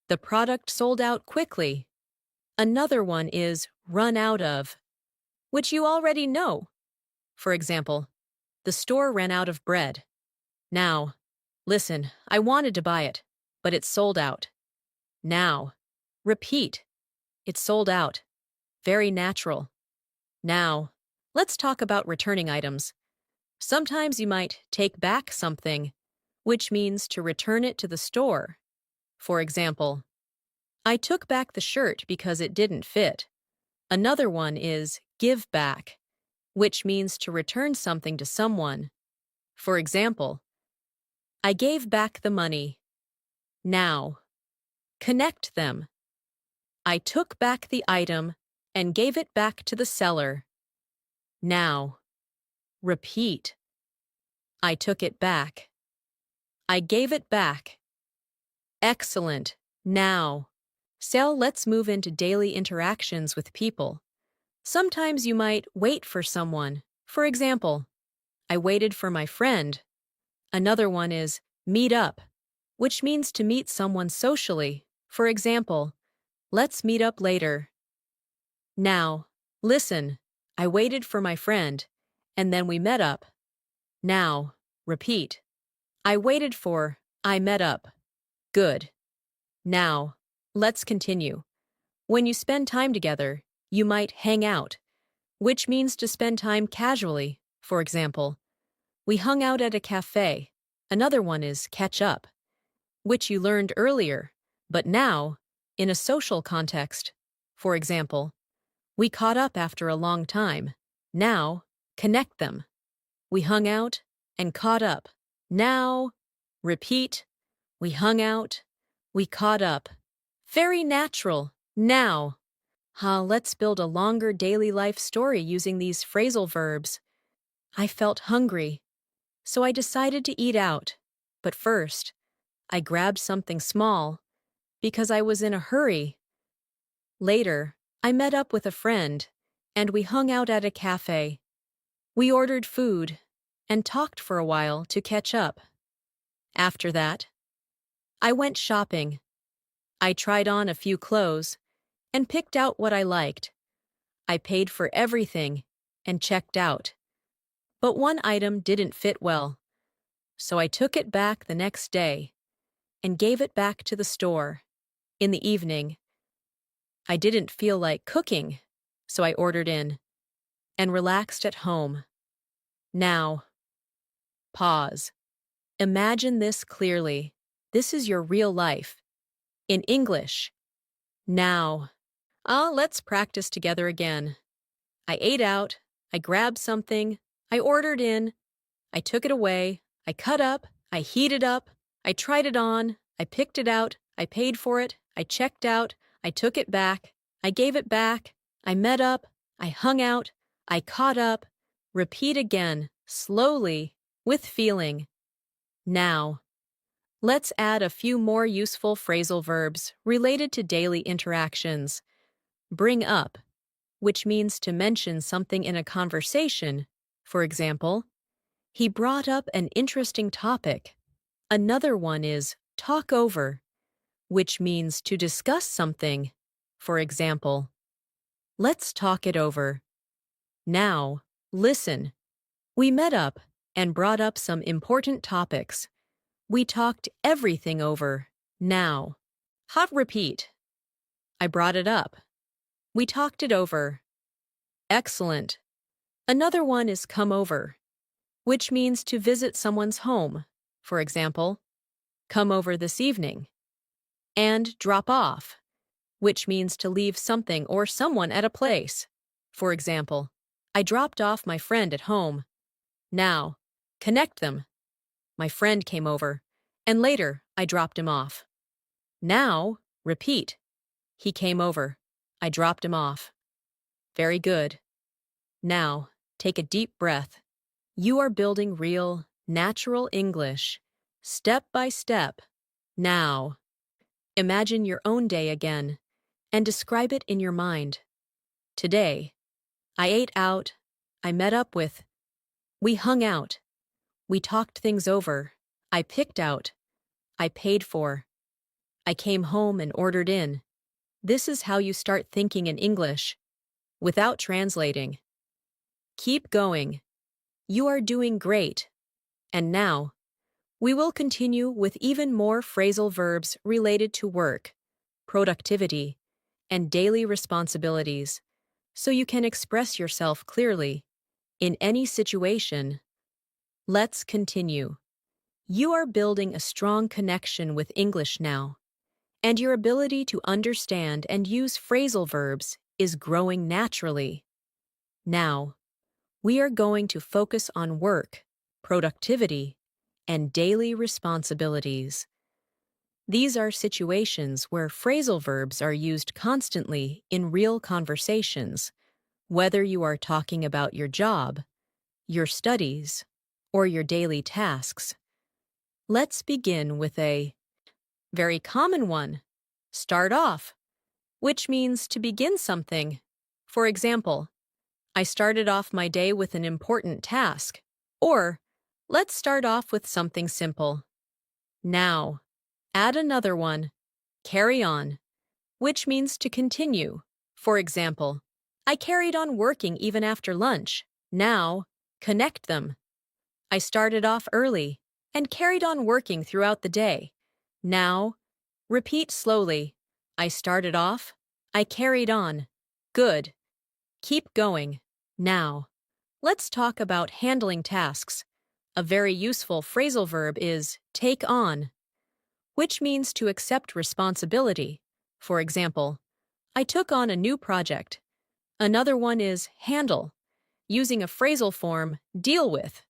the product sold out quickly. Another one is run out of, which you already know. For example, The store ran out of bread. Now. Listen, I wanted to buy it, but it's sold out. Now. Repeat. It's sold out. Very natural. Now. Let's talk about returning items. Sometimes you might take back something, which means to return it to the store. For example, I took back the shirt because it didn't fit. Another one is give back, which means to return something to someone. For example, I gave back the money. Now. Connect them. I took back the item and gave it back to the seller. Now. Repeat. I took it back. I gave it back. Excellent. Now. So let's move into daily interactions with people. Sometimes you might wait for someone. For example, I waited for my friend. Another one is meet up, which means to meet someone socially. For example, let's meet up later. Now, listen, I waited for my friend, and then we met up. Now, repeat. I waited for, I met up. Good. Now, let's continue. When you spend time together, you might hang out, which means to spend time casually. For example, we hung out at a cafe. Another one is catch up, which you learned earlier, but now, in a social context. For example, we caught up after a long time. Now, connect them. We hung out and caught up. Now, repeat. We hung out. We caught up. Very natural. Now. Let's build a longer daily life story using these phrasal verbs. I felt hungry, so I decided to eat out. But first, I grabbed something small because I was in a hurry. Later, I met up with a friend, and we hung out at a cafe. We ordered food and talked for a while to catch up. After that, I went shopping. I tried on a few clothes and picked out what I liked. I paid for everything and checked out. But one item didn't fit well, so I took it back the next day and gave it back to the store. In the evening, I didn't feel like cooking, so I ordered in and relaxed at home. Now, pause. Imagine this clearly. This is your real life. In English. Now. Let's practice together again. I ate out. I grabbed something. I ordered in. I took it away. I cut up. I heated up. I tried it on. I picked it out. I paid for it. I checked out. I took it back. I gave it back. I met up. I hung out. I caught up. Repeat again, slowly, with feeling. Now. Let's add a few more useful phrasal verbs related to daily interactions. Bring up, which means to mention something in a conversation. For example, he brought up an interesting topic. Another one is talk over, which means to discuss something. For example, let's talk it over. Now, listen. We met up and brought up some important topics. We talked everything over. Now. Hot repeat. I brought it up. We talked it over. Excellent. Another one is come over, which means to visit someone's home. For example, come over this evening. And drop off, which means to leave something or someone at a place. For example, I dropped off my friend at home. Now, connect them. My friend came over, and later I dropped him off. Now, repeat. He came over. I dropped him off. Very good. Now, take a deep breath. You are building real, natural English, step by step. Now, imagine your own day again and describe it in your mind. Today, I ate out. I met up with. We hung out. We talked things over. I picked out. I paid for. I came home and ordered in. This is how you start thinking in English, without translating. Keep going. You are doing great. And now, we will continue with even more phrasal verbs related to work, productivity, and daily responsibilities, so you can express yourself clearly in any situation. Let's continue. You are building a strong connection with English now, and your ability to understand and use phrasal verbs is growing naturally. Now, we are going to focus on work, productivity, and daily responsibilities. These are situations where phrasal verbs are used constantly in real conversations, whether you are talking about your job, your studies, or your daily tasks. Let's begin with a very common one. Start off, which means to begin something. For example, I started off my day with an important task. Or, let's start off with something simple. Now, add another one. Carry on, which means to continue. For example, I carried on working even after lunch. Now, connect them. I started off early and carried on working throughout the day. Now, repeat slowly. I started off, I carried on. Good. Keep going. Now, let's talk about handling tasks. A very useful phrasal verb is take on, which means to accept responsibility. For example, I took on a new project. Another one is handle, using a phrasal form deal with,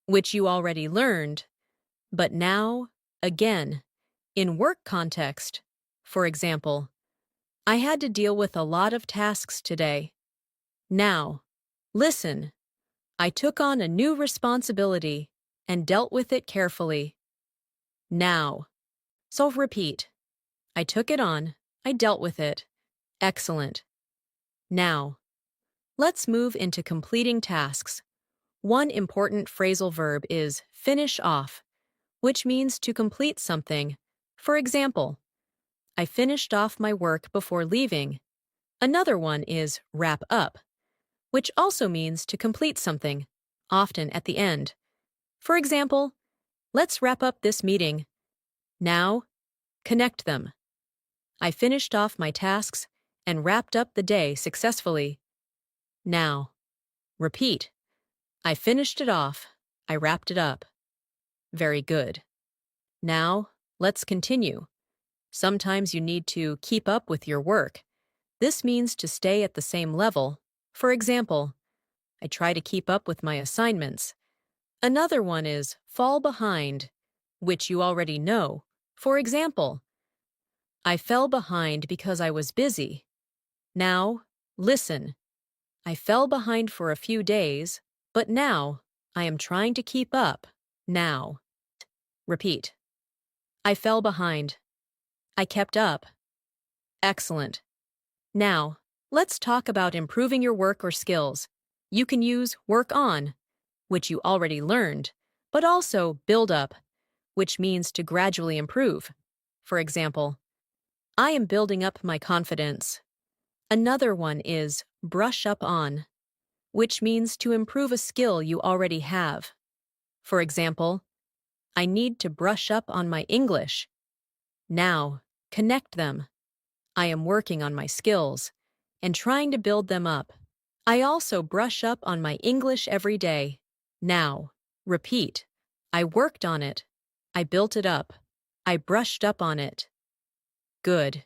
which you already learned, but now, again, in work context. For example, I had to deal with a lot of tasks today. Now, listen. I took on a new responsibility and dealt with it carefully. Now. So repeat. I took it on, I dealt with it. Excellent. Now, let's move into completing tasks. One important phrasal verb is finish off, which means to complete something. For example, I finished off my work before leaving. Another one is wrap up, which also means to complete something, often at the end. For example, let's wrap up this meeting. Now, connect them. I finished off my tasks and wrapped up the day successfully. Now, repeat. I finished it off. I wrapped it up. Very good. Now, let's continue. Sometimes you need to keep up with your work. This means to stay at the same level. For example, I try to keep up with my assignments. Another one is fall behind, which you already know. For example, I fell behind because I was busy. Now, listen. I fell behind for a few days, but now I am trying to keep up. Now. Repeat. I fell behind. I kept up. Excellent. Now, let's talk about improving your work or skills. You can use work on, which you already learned, but also build up, which means to gradually improve. For example, I am building up my confidence. Another one is brush up on, which means to improve a skill you already have. For example, I need to brush up on my English. Now, connect them. I am working on my skills and trying to build them up. I also brush up on my English every day. Now, repeat. I worked on it. I built it up. I brushed up on it. Good.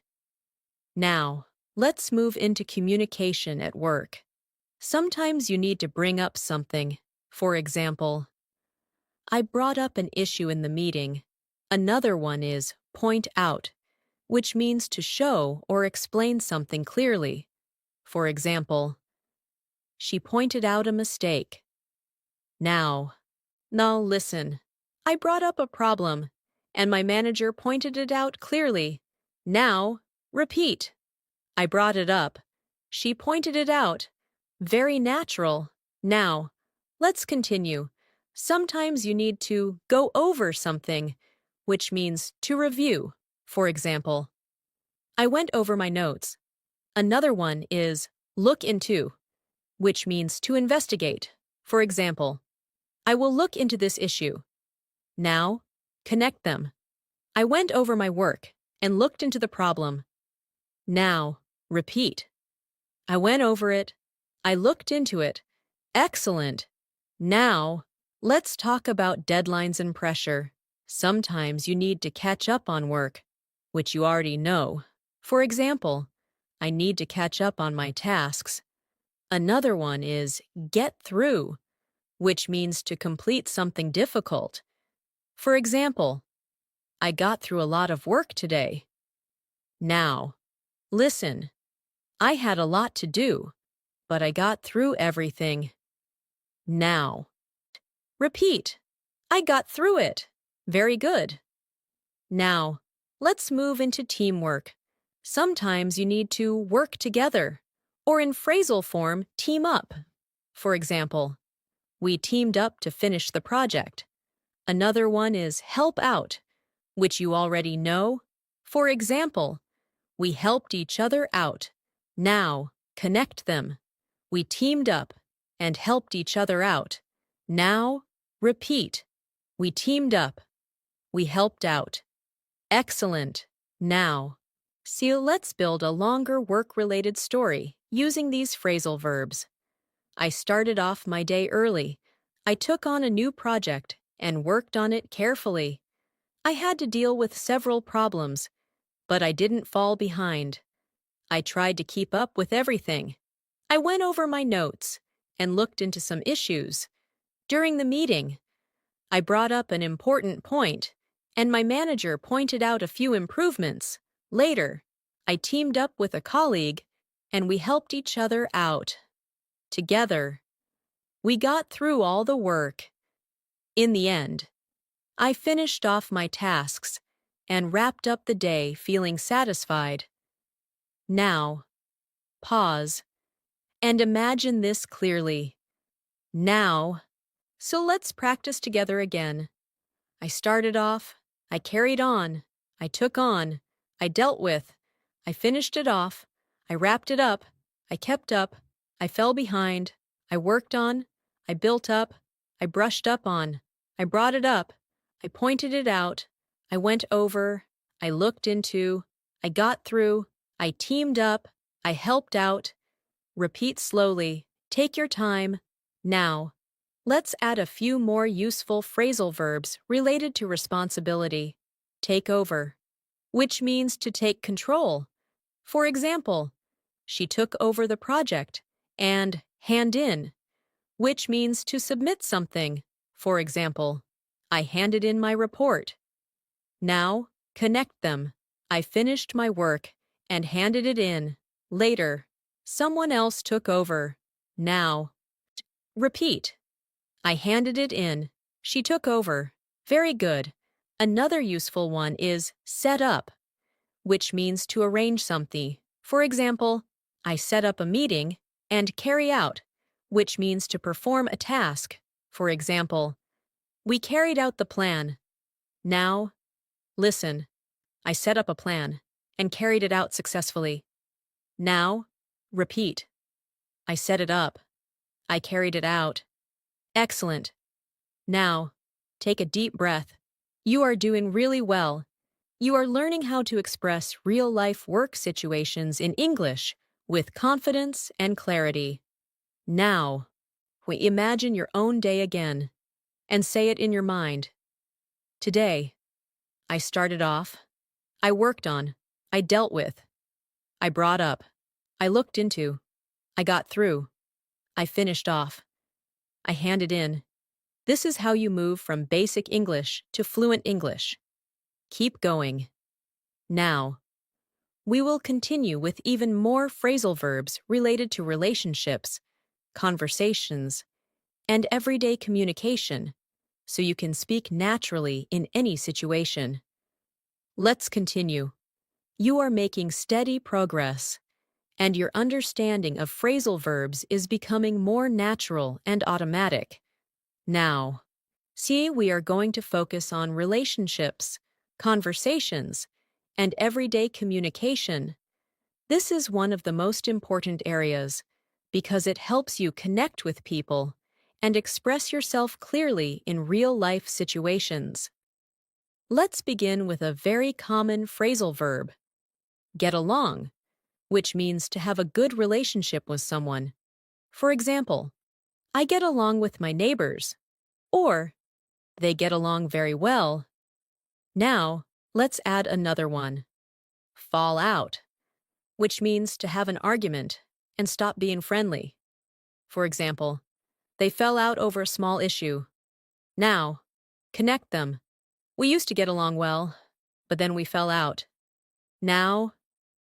Now, let's move into communication at work. Sometimes you need to bring up something. For example, I brought up an issue in the meeting. Another one is point out, which means to show or explain something clearly. For example, she pointed out a mistake. Now listen. I brought up a problem, and my manager pointed it out clearly. Now, repeat. I brought it up. She pointed it out. Very natural. Now, let's continue. Sometimes you need to go over something, which means to review. For example, I went over my notes. Another one is look into, which means to investigate. For example, I will look into this issue. Now, connect them. I went over my work and looked into the problem. Now, repeat. I went over it. I looked into it. Excellent. Now, let's talk about deadlines and pressure. Sometimes you need to catch up on work, which you already know. For example, I need to catch up on my tasks. Another one is get through, which means to complete something difficult. For example, I got through a lot of work today. Now, listen. I had a lot to do, but I got through everything. Now, repeat. I got through it. Very good. Now, let's move into teamwork. Sometimes you need to work together, or in phrasal form, team up. For example, we teamed up to finish the project. Another one is help out, which you already know. For example, we helped each other out. Now, connect them. We teamed up and helped each other out. Now, repeat. We teamed up. We helped out. Excellent. Now, see, let's build a longer work-related story using these phrasal verbs. I started off my day early. I took on a new project and worked on it carefully. I had to deal with several problems, but I didn't fall behind. I tried to keep up with everything. I went over my notes and looked into some issues. During the meeting, I brought up an important point, and my manager pointed out a few improvements. Later, I teamed up with a colleague, and we helped each other out. Together, we got through all the work. In the end, I finished off my tasks and wrapped up the day feeling satisfied. Now, pause and imagine this clearly. Now, so let's practice together again. I started off, I carried on, I took on, I dealt with, I finished it off, I wrapped it up, I kept up, I fell behind, I worked on, I built up, I brushed up on, I brought it up, I pointed it out, I went over, I looked into, I got through, I teamed up, I helped out. Repeat slowly. Take your time. Now, let's add a few more useful phrasal verbs related to responsibility. Take over, which means to take control. For example, she took over the project, and hand in, which means to submit something. For example, I handed in my report. Now, connect them. I finished my work and handed it in. Later, someone else took over. Now, repeat. I handed it in. She took over. Very good. Another useful one is set up, which means to arrange something. For example, I set up a meeting, and carry out, which means to perform a task. For example, we carried out the plan. Now, listen. I set up a plan and carried it out successfully. Now, repeat. I set it up. I carried it out. Excellent. Now, take a deep breath. You are doing really well. You are learning how to express real-life work situations in English with confidence and clarity. Now, we imagine your own day again and say it in your mind. Today, I started off. I worked on. I dealt with. I brought up. I looked into. I got through. I finished off. I handed in. This is how you move from basic English to fluent English. Keep going. Now, we will continue with even more phrasal verbs related to relationships, conversations, and everyday communication, so you can speak naturally in any situation. Let's continue. You are making steady progress, and your understanding of phrasal verbs is becoming more natural and automatic. Now, see, we are going to focus on relationships, conversations, and everyday communication. This is one of the most important areas because it helps you connect with people and express yourself clearly in real-life situations. Let's begin with a very common phrasal verb, get along, which means to have a good relationship with someone. For example, I get along with my neighbors, or they get along very well. Now, let's add another one, fall out, which means to have an argument and stop being friendly. For example, they fell out over a small issue. Now, connect them. We used to get along well, but then we fell out. Now,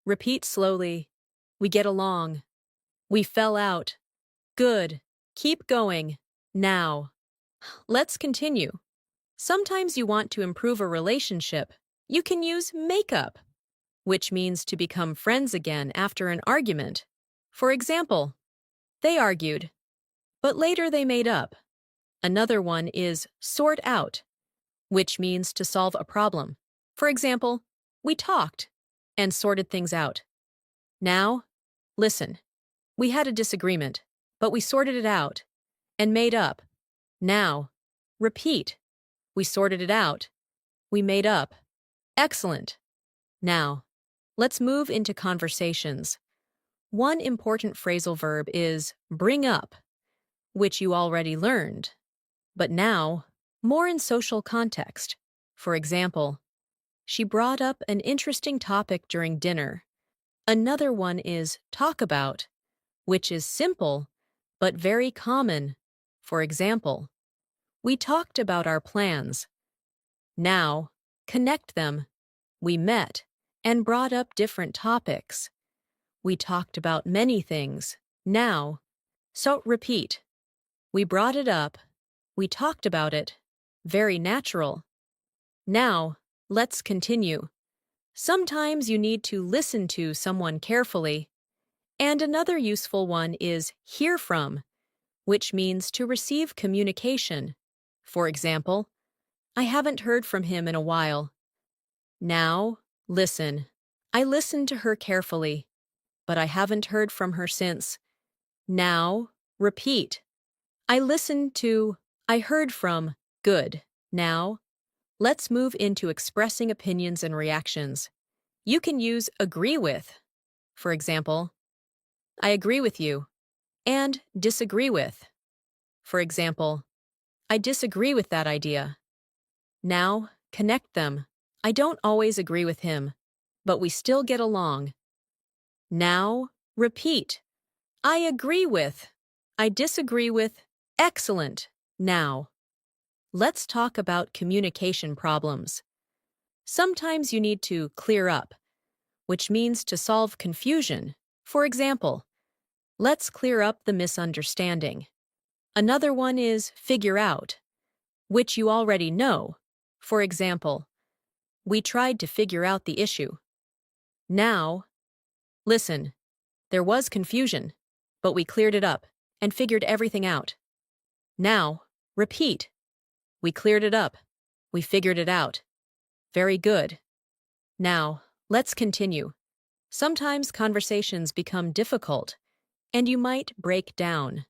repeat slowly. We get along. We fell out. Good. Keep going. Now. Let's continue. Sometimes you want to improve a relationship. You can use make up, which means to become friends again after an argument. For example, they argued, but later they made up. Another one is sort out, which means to solve a problem. For example, we talked and sorted things out. Now, listen. We had a disagreement, but we sorted it out and made up. Now, repeat. We sorted it out. We made up. Excellent. Now, let's move into conversations. One important phrasal verb is bring up, which you already learned. But now, more in social context. For example, she brought up an interesting topic during dinner. Another one is talk about, which is simple but very common. For example, we talked about our plans. Now, connect them. We met and brought up different topics. We talked about many things. Now, so repeat. We brought it up. We talked about it. Very natural. Now, let's continue. Sometimes you need to listen to someone carefully. And another useful one is hear from, which means to receive communication. For example, I haven't heard from him in a while. Now, listen. I listened to her carefully, but I haven't heard from her since. Now, repeat. I heard from, good. Now, let's move into expressing opinions and reactions. You can use agree with. For example, I agree with you, and disagree with. For example, I disagree with that idea. Now, connect them. I don't always agree with him, but we still get along. Now, repeat. I agree with. I disagree with. Excellent. Now, let's talk about communication problems. Sometimes you need to clear up, which means to solve confusion. For example, let's clear up the misunderstanding. Another one is figure out, which you already know. For example, we tried to figure out the issue. Now, listen. There was confusion, but we cleared it up and figured everything out. Now, repeat. We cleared it up. We figured it out. Very good. Now, let's continue. Sometimes conversations become difficult, and you might break down,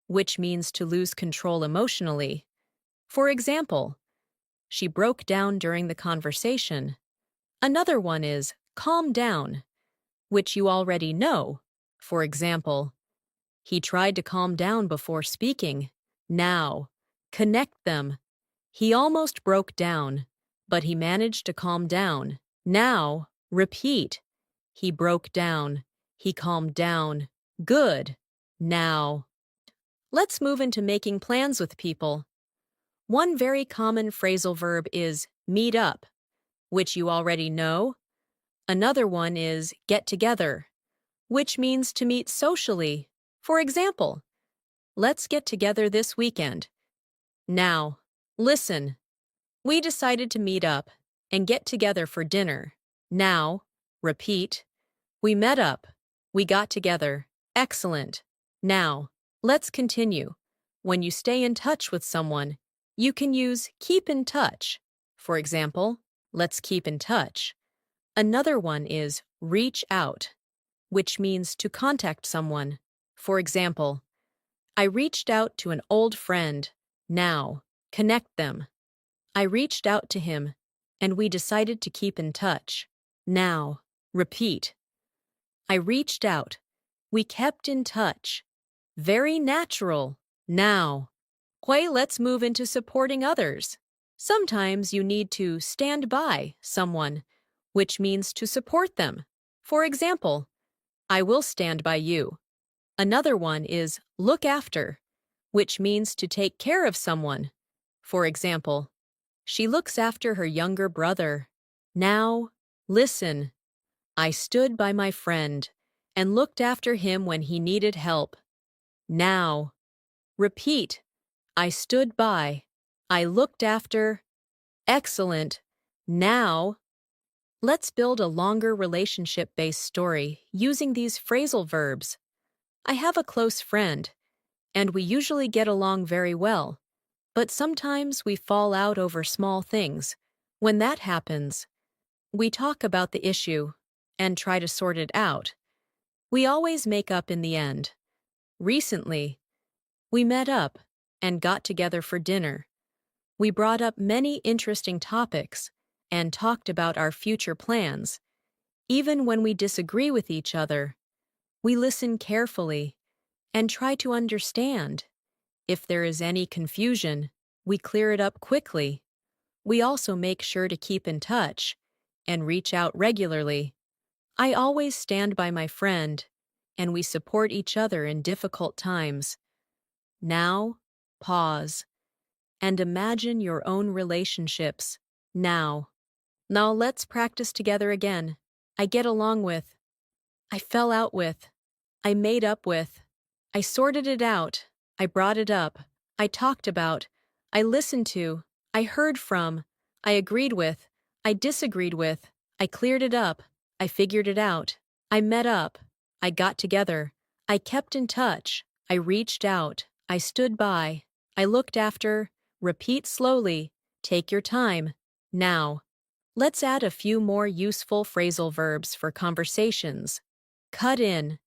which means to lose control emotionally. For example, she broke down during the conversation. Another one is calm down, which you already know. For example, he tried to calm down before speaking. Now, connect them. He almost broke down, but he managed to calm down. Now, repeat. He broke down. He calmed down. Good. Now, let's move into making plans with people. One very common phrasal verb is meet up, which you already know. Another one is get together, which means to meet socially. For example, let's get together this weekend. Now, listen. We decided to meet up and get together for dinner. Now, repeat. We met up. We got together. Excellent. Now, let's continue. When you stay in touch with someone, you can use keep in touch. For example, let's keep in touch. Another one is reach out, which means to contact someone. For example, I reached out to an old friend. Now, connect them. I reached out to him, and we decided to keep in touch. Now, repeat. I reached out. We kept in touch. Very natural. Now. Let's move into supporting others. Sometimes you need to stand by someone, which means to support them. For example, I will stand by you. Another one is look after, which means to take care of someone. For example, she looks after her younger brother. Now, listen. I stood by my friend and looked after him when he needed help. Now, repeat. I stood by. I looked after. Excellent. Now, let's build a longer relationship-based story using these phrasal verbs. I have a close friend, and we usually get along very well, but sometimes we fall out over small things. When that happens, we talk about the issue and try to sort it out. We always make up in the end. Recently, we met up and got together for dinner. We brought up many interesting topics and talked about our future plans. Even when we disagree with each other, we listen carefully and try to understand. If there is any confusion, we clear it up quickly. We also make sure to keep in touch and reach out regularly. I always stand by my friend, and we support each other in difficult times. Now, pause, and imagine your own relationships. Now let's practice together again. I get along with. I fell out with. I made up with. I sorted it out. I brought it up. I talked about. I listened to. I heard from. I agreed with. I disagreed with. I cleared it up. I figured it out. I met up. I got together. I kept in touch. I reached out. I stood by. I looked after. Repeat slowly. Take your time. Now, let's add a few more useful phrasal verbs for conversations. Cut in,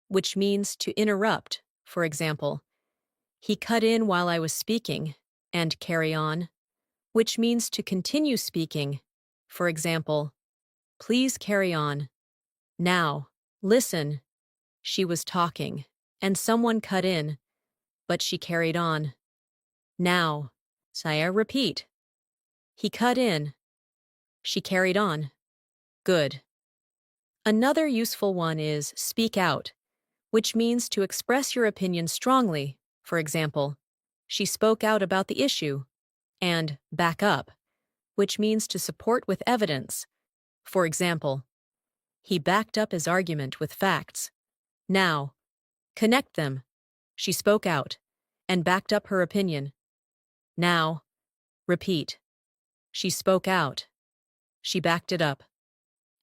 which means to interrupt. For example, he cut in while I was speaking, and carry on, which means to continue speaking. For example, please carry on. Now, listen. She was talking, and someone cut in, but she carried on. Now, Saya, repeat. He cut in. She carried on. Good. Another useful one is speak out, which means to express your opinion strongly. For example, she spoke out about the issue. And back up, which means to support with evidence. For example, he backed up his argument with facts. Now, connect them. She spoke out and backed up her opinion. Now, repeat. She spoke out. She backed it up.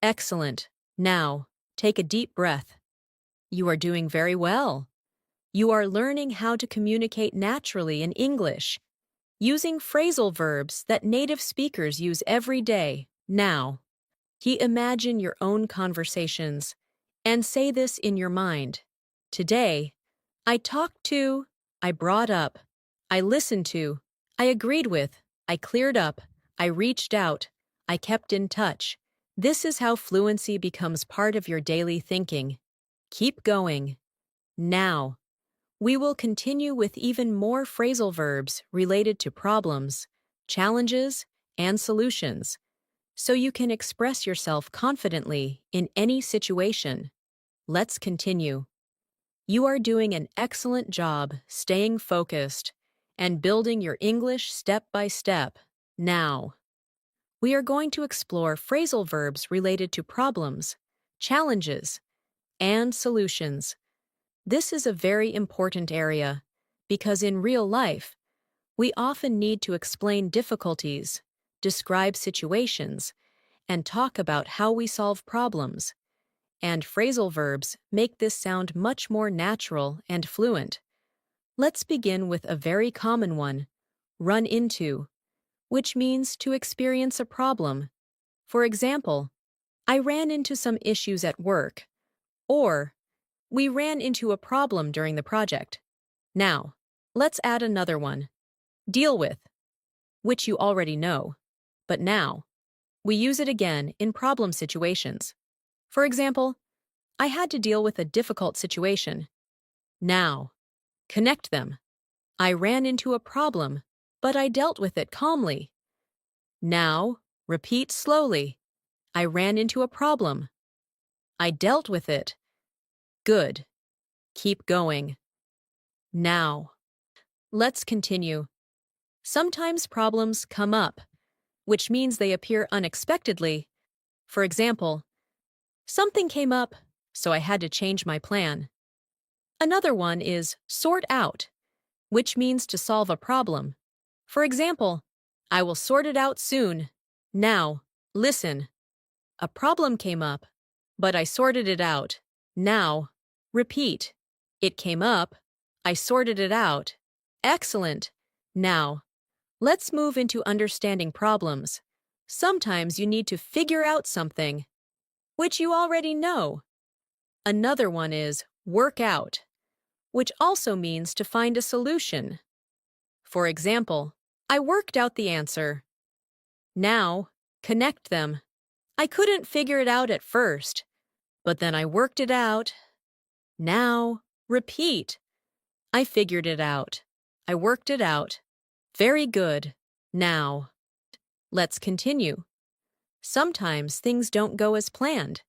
Excellent. Now, take a deep breath. You are doing very well. You are learning how to communicate naturally in English, using phrasal verbs that native speakers use every day. Now, imagine your own conversations and say this in your mind. Today, I talked to, I brought up, I listened to, I agreed with, I cleared up, I reached out, I kept in touch. This is how fluency becomes part of your daily thinking. Keep going. Now, we will continue with even more phrasal verbs related to problems, challenges, and solutions, so you can express yourself confidently in any situation. Let's continue. You are doing an excellent job staying focused and building your English step by step. Now, we are going to explore phrasal verbs related to problems, challenges, and solutions. This is a very important area because in real life, we often need to explain difficulties, describe situations, and talk about how we solve problems. And phrasal verbs make this sound much more natural and fluent. Let's begin with a very common one, run into, which means to experience a problem. For example, I ran into some issues at work, or we ran into a problem during the project. Now, let's add another one. Deal with, which you already know. But now, we use it again in problem situations. For example, I had to deal with a difficult situation. Now, connect them. I ran into a problem, but I dealt with it calmly. Now, repeat slowly. I ran into a problem. I dealt with it. Good. Keep going. Now. Let's continue. Sometimes problems come up, which means they appear unexpectedly. For example, something came up, so I had to change my plan. Another one is sort out, which means to solve a problem. For example, I will sort it out soon. Now, listen. A problem came up, but I sorted it out. Now, repeat. It came up. I sorted it out. Excellent. Now, let's move into understanding problems. Sometimes you need to figure out something, which you already know. Another one is work out, which also means to find a solution. For example, I worked out the answer. Now, connect them. I couldn't figure it out at first, but then I worked it out. Now, repeat. I figured it out. I worked it out. Very good. Now, let's continue. Sometimes things don't go as planned,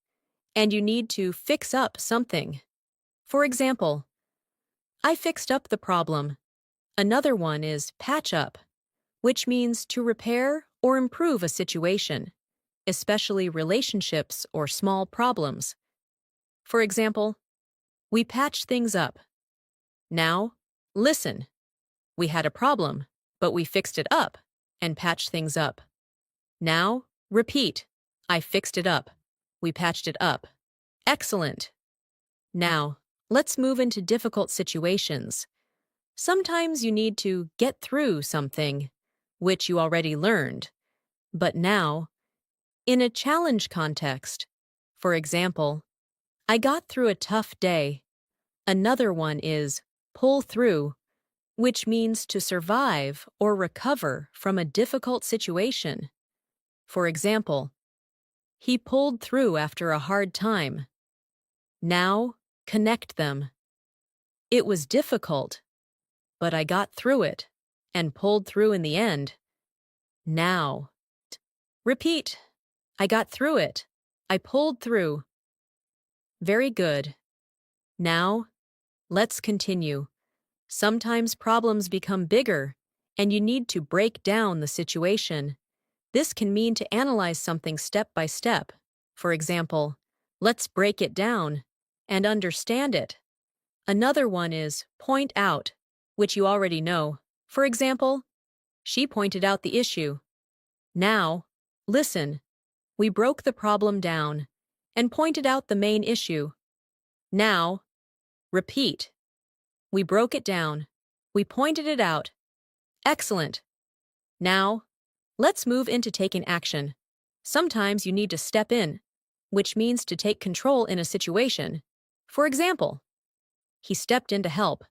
and you need to fix up something. For example, I fixed up the problem. Another one is patch up, which means to repair or improve a situation, especially relationships or small problems. For example, we patch things up. Now, listen. We had a problem, but we fixed it up and patched things up. Now, repeat. I fixed it up. We patched it up. Excellent. Now, let's move into difficult situations. Sometimes you need to get through something, which you already learned. But now, in a challenge context, for example, I got through a tough day. Another one is pull through, which means to survive or recover from a difficult situation. For example, he pulled through after a hard time. Now, connect them. It was difficult, but I got through it and pulled through in the end. Now, repeat. I got through it. I pulled through. Very good. Now, let's continue. Sometimes problems become bigger, and you need to break down the situation. This can mean to analyze something step by step. For example, let's break it down and understand it. Another one is point out, which you already know. For example, she pointed out the issue. Now, listen. We broke the problem down and pointed out the main issue. Now, repeat. We broke it down. We pointed it out. Excellent. Now, let's move into taking action. Sometimes you need to step in, which means to take control in a situation. For example, he stepped in to help.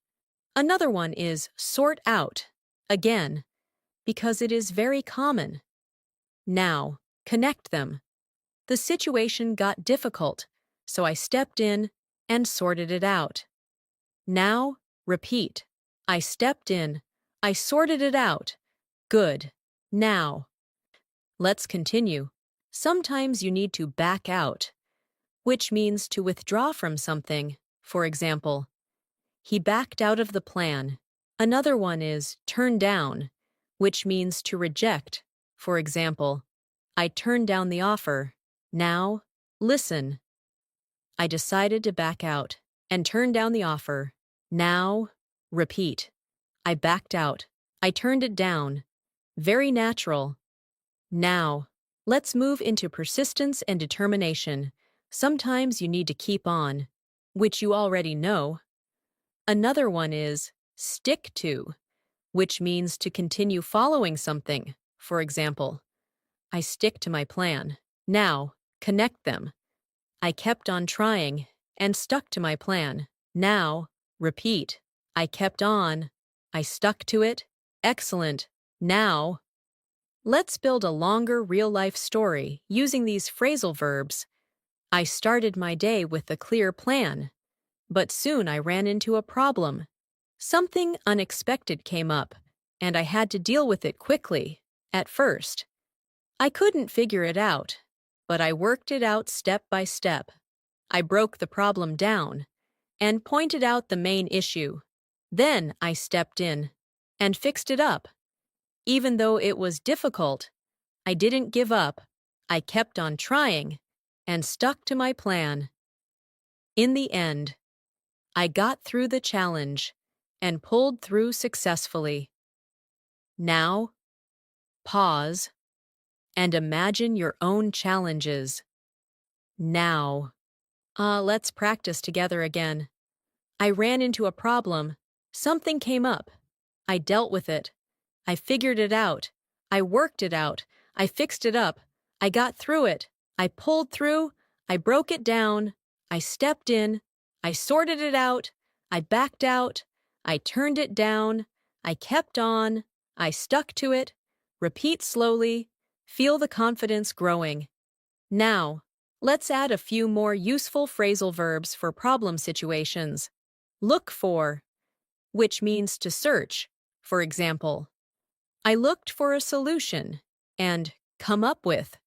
Another one is sort out, again, because it is very common. Now, connect them. The situation got difficult, so I stepped in and sorted it out. Now, repeat. I stepped in. I sorted it out. Good. Now, let's continue. Sometimes you need to back out, which means to withdraw from something. For example, he backed out of the plan. Another one is turn down, which means to reject. For example, I turned down the offer. Now, listen. I decided to back out and turn down the offer. Now, repeat. I backed out. I turned it down. Very natural. Now, let's move into persistence and determination. Sometimes you need to keep on, which you already know. Another one is stick to, which means to continue following something. For example, I stick to my plan. Now, connect them. I kept on trying and stuck to my plan. Now, repeat. I kept on. I stuck to it. Excellent. Now, let's build a longer real-life story using these phrasal verbs. I started my day with a clear plan, but soon I ran into a problem. Something unexpected came up, and I had to deal with it quickly. At first, I couldn't figure it out, but I worked it out step by step. I broke the problem down and pointed out the main issue. Then I stepped in and fixed it up. Even though it was difficult, I didn't give up. I kept on trying and stuck to my plan. In the end, I got through the challenge and pulled through successfully. Now, pause and imagine your own challenges. Now, let's practice together again. I ran into a problem. Something came up. I dealt with it. I figured it out. I worked it out. I fixed it up. I got through it. I pulled through. I broke it down. I stepped in. I sorted it out. I backed out. I turned it down. I kept on. I stuck to it. Repeat slowly. Feel the confidence growing. Now, let's add a few more useful phrasal verbs for problem situations. Look for, which means to search. For example, I looked for a solution, and come up with,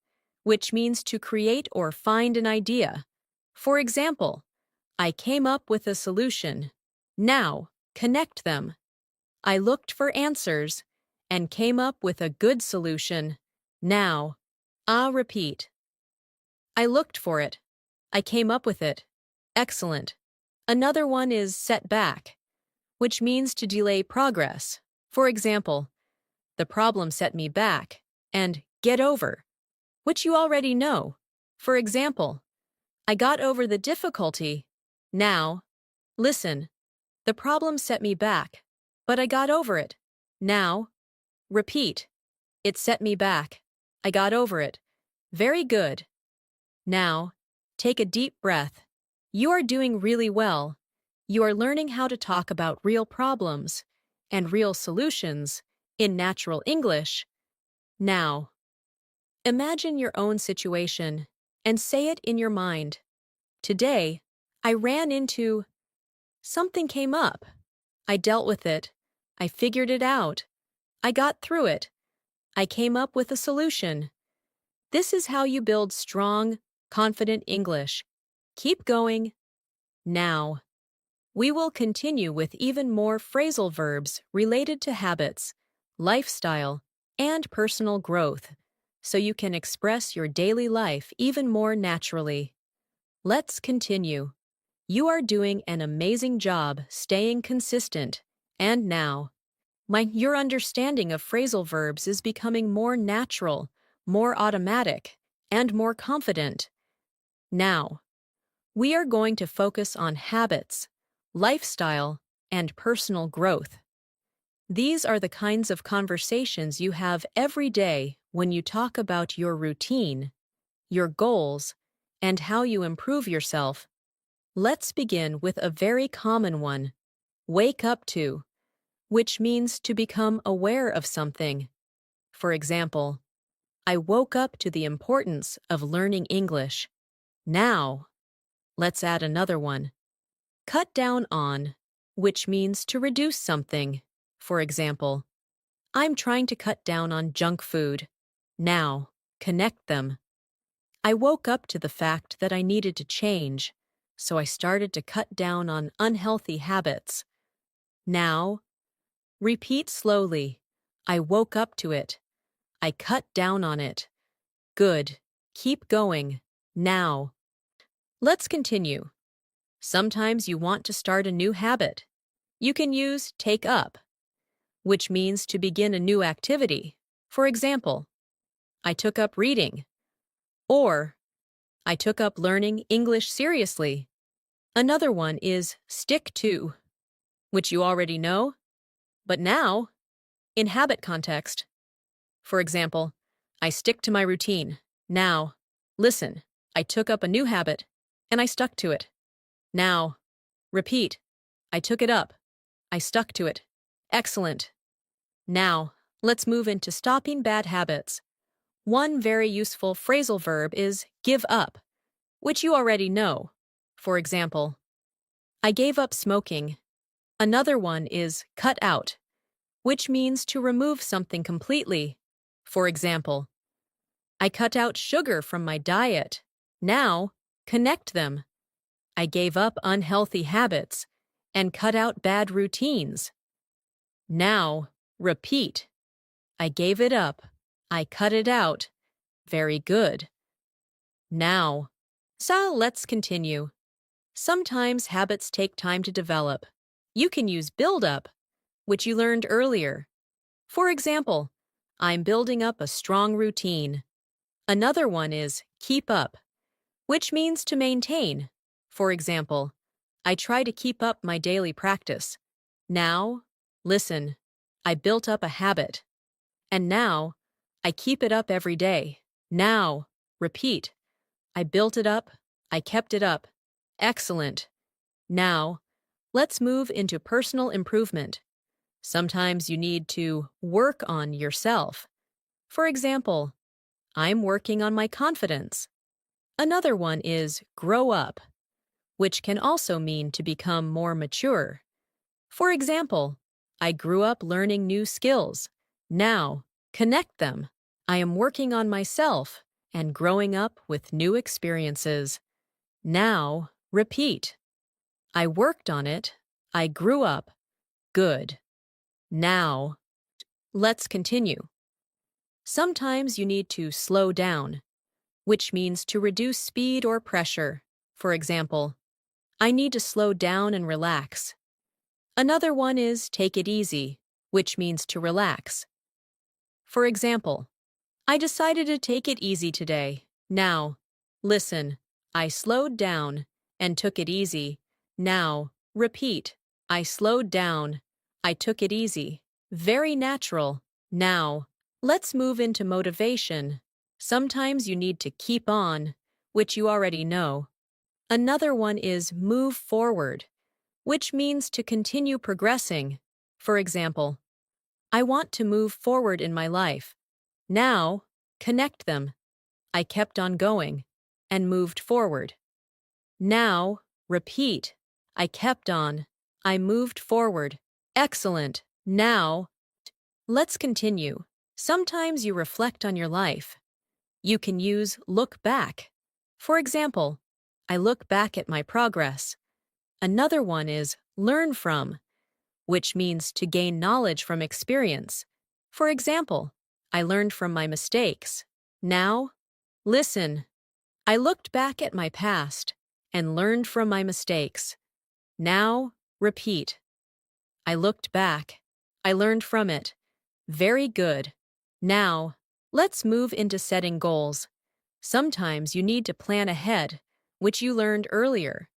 which means to create or find an idea. For example, I came up with a solution. Now, connect them. I looked for answers and came up with a good solution. Now, repeat. I looked for it. I came up with it. Excellent. Another one is set back, which means to delay progress. For example, the problem set me back, and get over, which you already know. For example, I got over the difficulty. Now, listen, the problem set me back, but I got over it. Now, repeat, it set me back. I got over it. Very good. Now, take a deep breath. You are doing really well. You are learning how to talk about real problems and real solutions in natural English. Now, imagine your own situation and say it in your mind. Today, I ran into something came up. I dealt with it. I figured it out. I got through it. I came up with a solution. This is how you build strong, confident English. Keep going. Now, we will continue with even more phrasal verbs related to habits, lifestyle, and personal growth, so you can express your daily life even more naturally. Let's continue. You are doing an amazing job staying consistent, and now, your understanding of phrasal verbs is becoming more natural, more automatic, and more confident. Now, we are going to focus on habits, lifestyle, and personal growth. These are the kinds of conversations you have every day when you talk about your routine, your goals, and how you improve yourself. Let's begin with a very common one, wake up to, which means to become aware of something. For example, I woke up to the importance of learning English. Now, let's add another one. Cut down on, which means to reduce something. For example, I'm trying to cut down on junk food. Now, connect them. I woke up to the fact that I needed to change, so I started to cut down on unhealthy habits. Now, repeat slowly. I woke up to it. I cut down on it. Good. Keep going. Now. Let's continue. Sometimes you want to start a new habit. You can use take up, which means to begin a new activity. For example, I took up reading, or I took up learning English seriously. Another one is stick to, which you already know, but now, in habit context. For example, I stick to my routine. Now, listen, I took up a new habit, and I stuck to it. Now, repeat, I took it up. I stuck to it. Excellent. Now, let's move into stopping bad habits. One very useful phrasal verb is give up, which you already know. For example, I gave up smoking. Another one is cut out, which means to remove something completely. For example, I cut out sugar from my diet. Now, connect them. I gave up unhealthy habits and cut out bad routines. Now, repeat. I gave it up. I cut it out. Very good. Now. So let's continue. Sometimes habits take time to develop. You can use build up, which you learned earlier. For example, I'm building up a strong routine. Another one is keep up, which means to maintain. For example, I try to keep up my daily practice. Now, listen, I built up a habit. And now, I keep it up every day. Now, repeat. I built it up. I kept it up. Excellent. Now, let's move into personal improvement. Sometimes you need to work on yourself. For example, I'm working on my confidence. Another one is grow up, which can also mean to become more mature. For example, I grew up learning new skills. Now, connect them. I am working on myself and growing up with new experiences. Now, repeat. I worked on it. I grew up. Good. Now, let's continue. Sometimes you need to slow down, which means to reduce speed or pressure. For example, I need to slow down and relax. Another one is take it easy, which means to relax. For example, I decided to take it easy today. Now, listen, I slowed down and took it easy. Now, repeat. I slowed down. I took it easy. Very natural. Now, let's move into motivation. Sometimes you need to keep on, which you already know. Another one is move forward, which means to continue progressing. For example, I want to move forward in my life. Now, connect them. I kept on going and moved forward. Now, repeat. I kept on. I moved forward. Excellent. Now, let's continue. Sometimes you reflect on your life. You can use look back. For example, I look back at my progress. Another one is learn from, which means to gain knowledge from experience. For example, I learned from my mistakes. Now, listen. I looked back at my past and learned from my mistakes. Now, repeat. I looked back. I learned from it. Very good. Now, let's move into setting goals. Sometimes you need to plan ahead, which you learned earlier.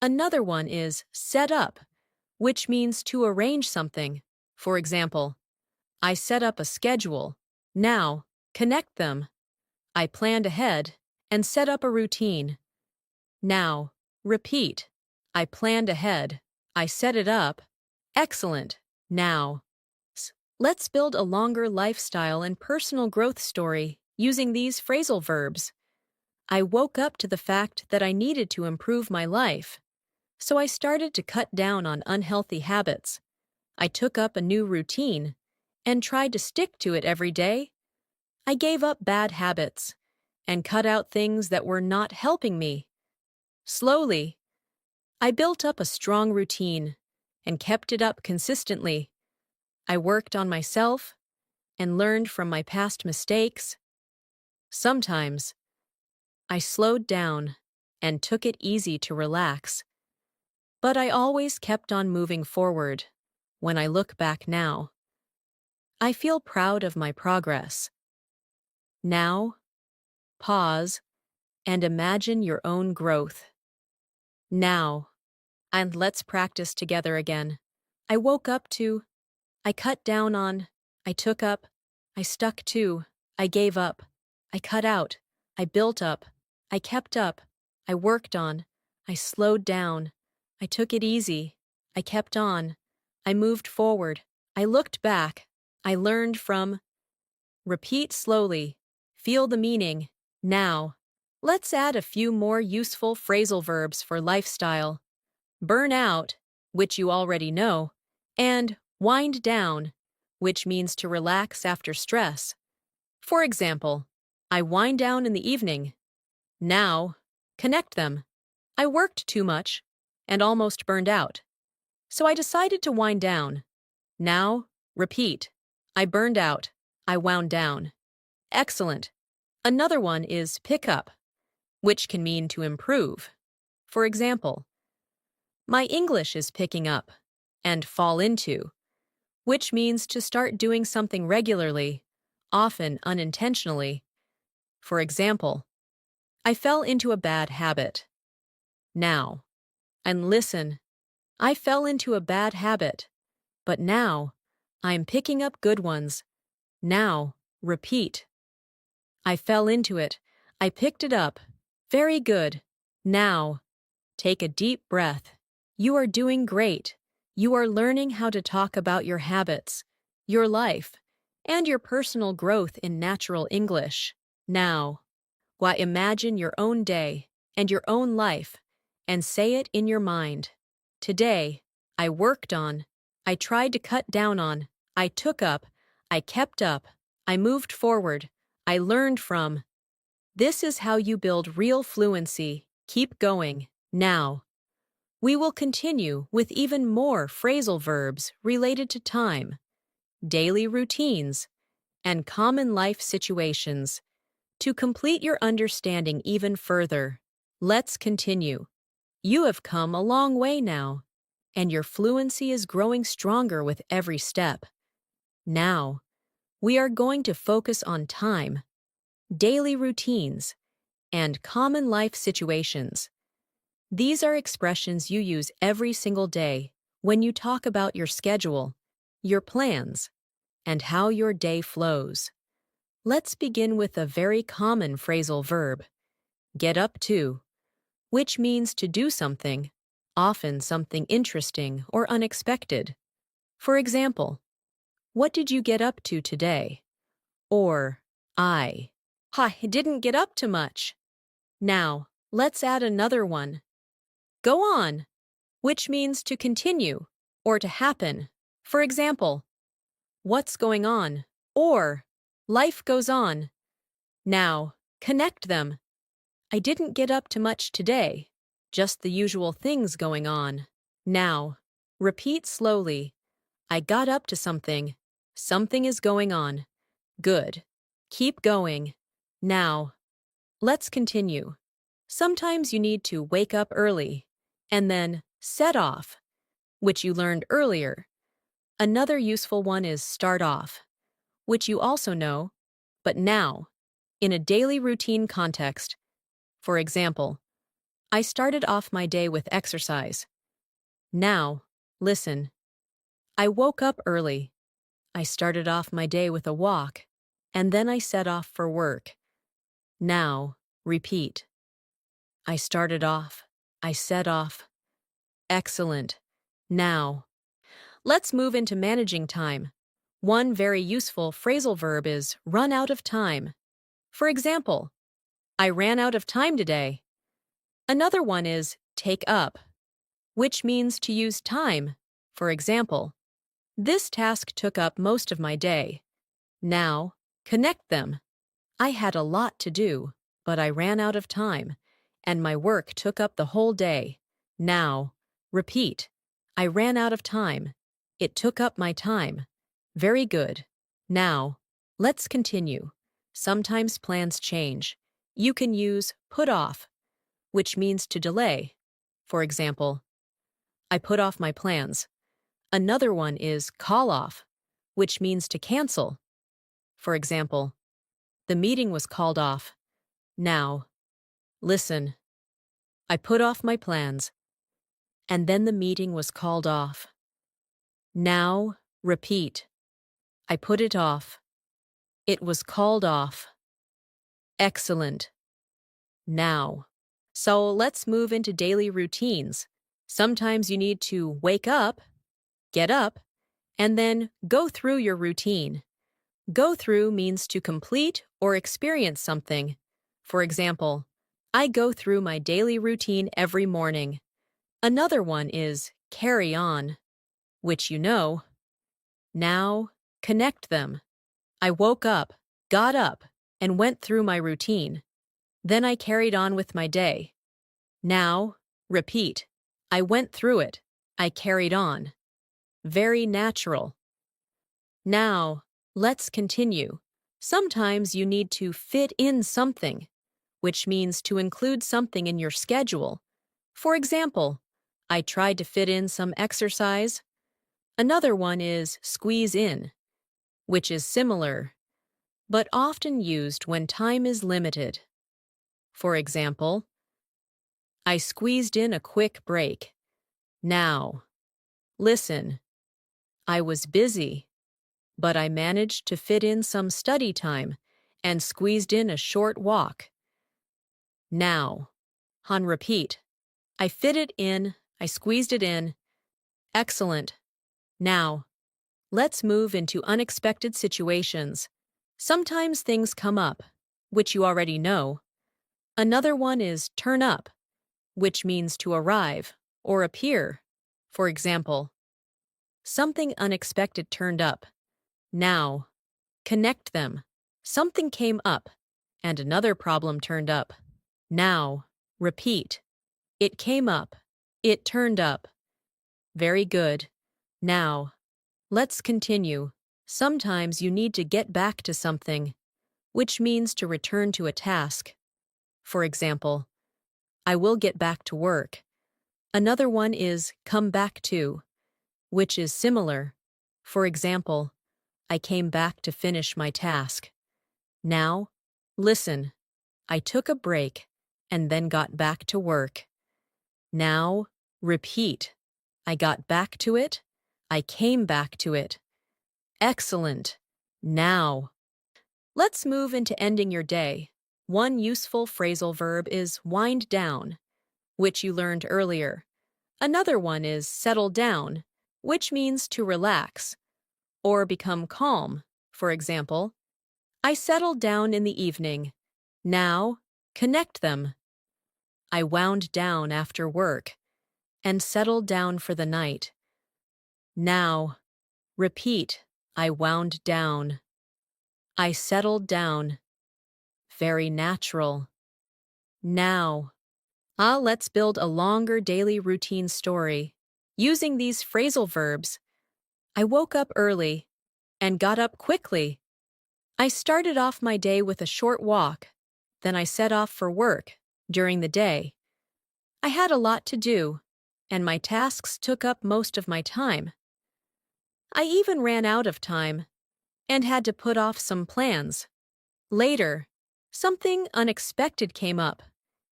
Another one is set up, which means to arrange something. For example, I set up a schedule. Now, connect them. I planned ahead and set up a routine. Now, repeat. I planned ahead. I set it up. Excellent. Now, let's build a longer lifestyle and personal growth story using these phrasal verbs. I woke up to the fact that I needed to improve my life. So I started to cut down on unhealthy habits. I took up a new routine and tried to stick to it every day. I gave up bad habits and cut out things that were not helping me. Slowly, I built up a strong routine and kept it up consistently. I worked on myself and learned from my past mistakes. Sometimes, I slowed down and took it easy to relax. But I always kept on moving forward. When I look back now, I feel proud of my progress. Now, pause and imagine your own growth. Now, and let's practice together again. I woke up to, I cut down on, I took up, I stuck to, I gave up, I cut out, I built up, I kept up, I worked on, I slowed down, I took it easy, I kept on, I moved forward. I looked back. I learned from. Repeat slowly. Feel the meaning. Now, let's add a few more useful phrasal verbs for lifestyle. Burn out, which you already know, and wind down, which means to relax after stress. For example, I wind down in the evening. Now, connect them. I worked too much and almost burned out. So I decided to wind down. Now, repeat. I burned out. I wound down. Excellent. Another one is pick up, which can mean to improve. For example, my English is picking up, and fall into, which means to start doing something regularly, often unintentionally. For example, I fell into a bad habit. Now, and listen, I fell into a bad habit, but now I'm picking up good ones. Now, repeat. I fell into it. I picked it up. Very good. Now, take a deep breath. You are doing great. You are learning how to talk about your habits, your life, and your personal growth in natural English. Now, why imagine your own day and your own life and say it in your mind. Today, I worked on, I tried to cut down on, I took up, I kept up, I moved forward, I learned from. This is how you build real fluency. Keep going. Now, we will continue with even more phrasal verbs related to time, daily routines, and common life situations. To complete your understanding even further, let's continue. You have come a long way now, and your fluency is growing stronger with every step. Now, we are going to focus on time, daily routines, and common life situations. These are expressions you use every single day when you talk about your schedule, your plans, and how your day flows. Let's begin with a very common phrasal verb, get up to, which means to do something, often something interesting or unexpected. For example, what did you get up to today? Or, I didn't get up to much. Now, let's add another one. Go on, which means to continue or to happen. For example, what's going on? Or, life goes on. Now, connect them. I didn't get up to much today, just the usual things going on. Now, repeat slowly. I got up to something. Something is going on. Good. Keep going. Now, let's continue. Sometimes you need to wake up early and then set off, which you learned earlier. Another useful one is start off, which you also know, but now, in a daily routine context. For example, I started off my day with exercise. Now, listen. I woke up early. I started off my day with a walk, and then I set off for work. Now, repeat. I started off. I set off. Excellent. Now, let's move into managing time. One very useful phrasal verb is run out of time. For example, I ran out of time today. Another one is take up, which means to use time. For example, this task took up most of my day. Now, connect them. I had a lot to do, but I ran out of time, and my work took up the whole day. Now, repeat. I ran out of time. It took up my time. Very good. Now, let's continue. Sometimes plans change. You can use put off, which means to delay. For example, I put off my plans. Another one is call off, which means to cancel. For example, the meeting was called off. Now, listen. I put off my plans, and then the meeting was called off. Now, repeat. I put it off. It was called off. Excellent. Now. So let's move into daily routines. Sometimes you need to wake up, get up, and then go through your routine. Go through means to complete or experience something. For example, I go through my daily routine every morning. Another one is carry on, which you know. Now, connect them. I woke up, got up, and went through my routine. Then I carried on with my day. Now, repeat. I went through it. I carried on. Very natural. Now, let's continue. Sometimes you need to fit in something, which means to include something in your schedule. For example, I tried to fit in some exercise. Another one is squeeze in, which is similar, but often used when time is limited. For example, I squeezed in a quick break. Now, listen. I was busy, but I managed to fit in some study time and squeezed in a short walk. Now, on repeat. I fit it in, I squeezed it in. Excellent. Now, let's move into unexpected situations. Sometimes things come up, which you already know. Another one is turn up, which means to arrive or appear. For example, something unexpected turned up. Now, connect them. Something came up, and another problem turned up. Now, repeat. It came up. It turned up. Very good. Now, let's continue. Sometimes you need to get back to something, which means to return to a task. For example, I will get back to work. Another one is come back to, which is similar. For example, I came back to finish my task. Now, listen. I took a break and then got back to work. Now, repeat. I got back to it. I came back to it. Excellent. Now, let's move into ending your day. One useful phrasal verb is wind down, which you learned earlier. Another one is settle down, which means to relax or become calm. For example, I settled down in the evening. Now, connect them. I wound down after work and settled down for the night. Now, repeat. I wound down. I settled down. Very natural. Now, let's build a longer daily routine story. Using these phrasal verbs, I woke up early and got up quickly. I started off my day with a short walk. Then I set off for work during the day. I had a lot to do, and my tasks took up most of my time. I even ran out of time and had to put off some plans. Later, something unexpected came up,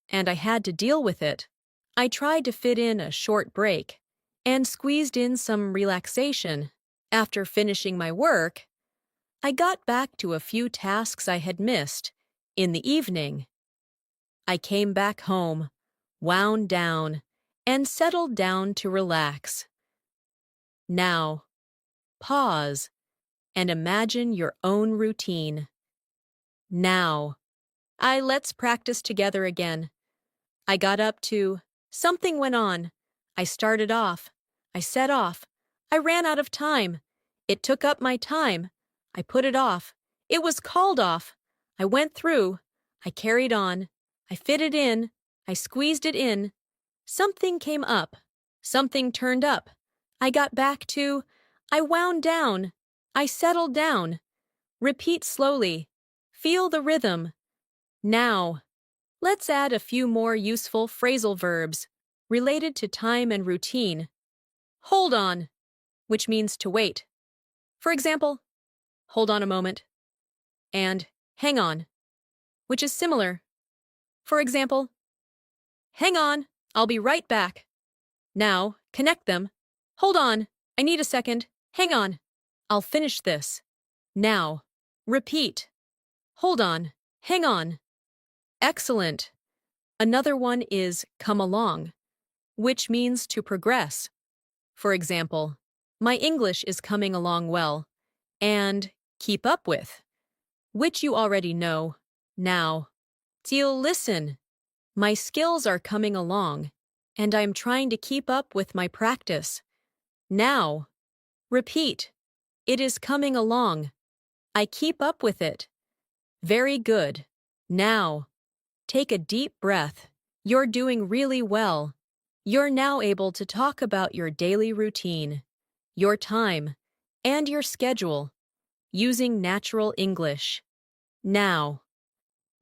and I had to deal with it. I tried to fit in a short break and squeezed in some relaxation. After finishing my work, I got back to a few tasks I had missed in the evening. I came back home, wound down, and settled down to relax. Now, pause and imagine your own routine. Now, let's practice together again. I got up to, something went on. I started off. I set off. I ran out of time. It took up my time. I put it off. It was called off. I went through. I carried on. I fitted in. I squeezed it in. Something came up. Something turned up. I got back to, I wound down. I settled down. Repeat slowly. Feel the rhythm. Now, let's add a few more useful phrasal verbs related to time and routine. Hold on, which means to wait. For example, hold on a moment. And hang on, which is similar. For example, hang on, I'll be right back. Now, connect them. Hold on, I need a second. Hang on, I'll finish this. Now, repeat. Hold on, hang on. Excellent. Another one is come along, which means to progress. For example, My English is coming along well. And keep up with, which you already know. Now, Teal, listen. My skills are coming along, and I'm trying to keep up with my practice. Now, repeat. It is coming along. I keep up with it. Very good. Now, take a deep breath. You're doing really well. You're now able to talk about your daily routine, your time, and your schedule using natural English. Now,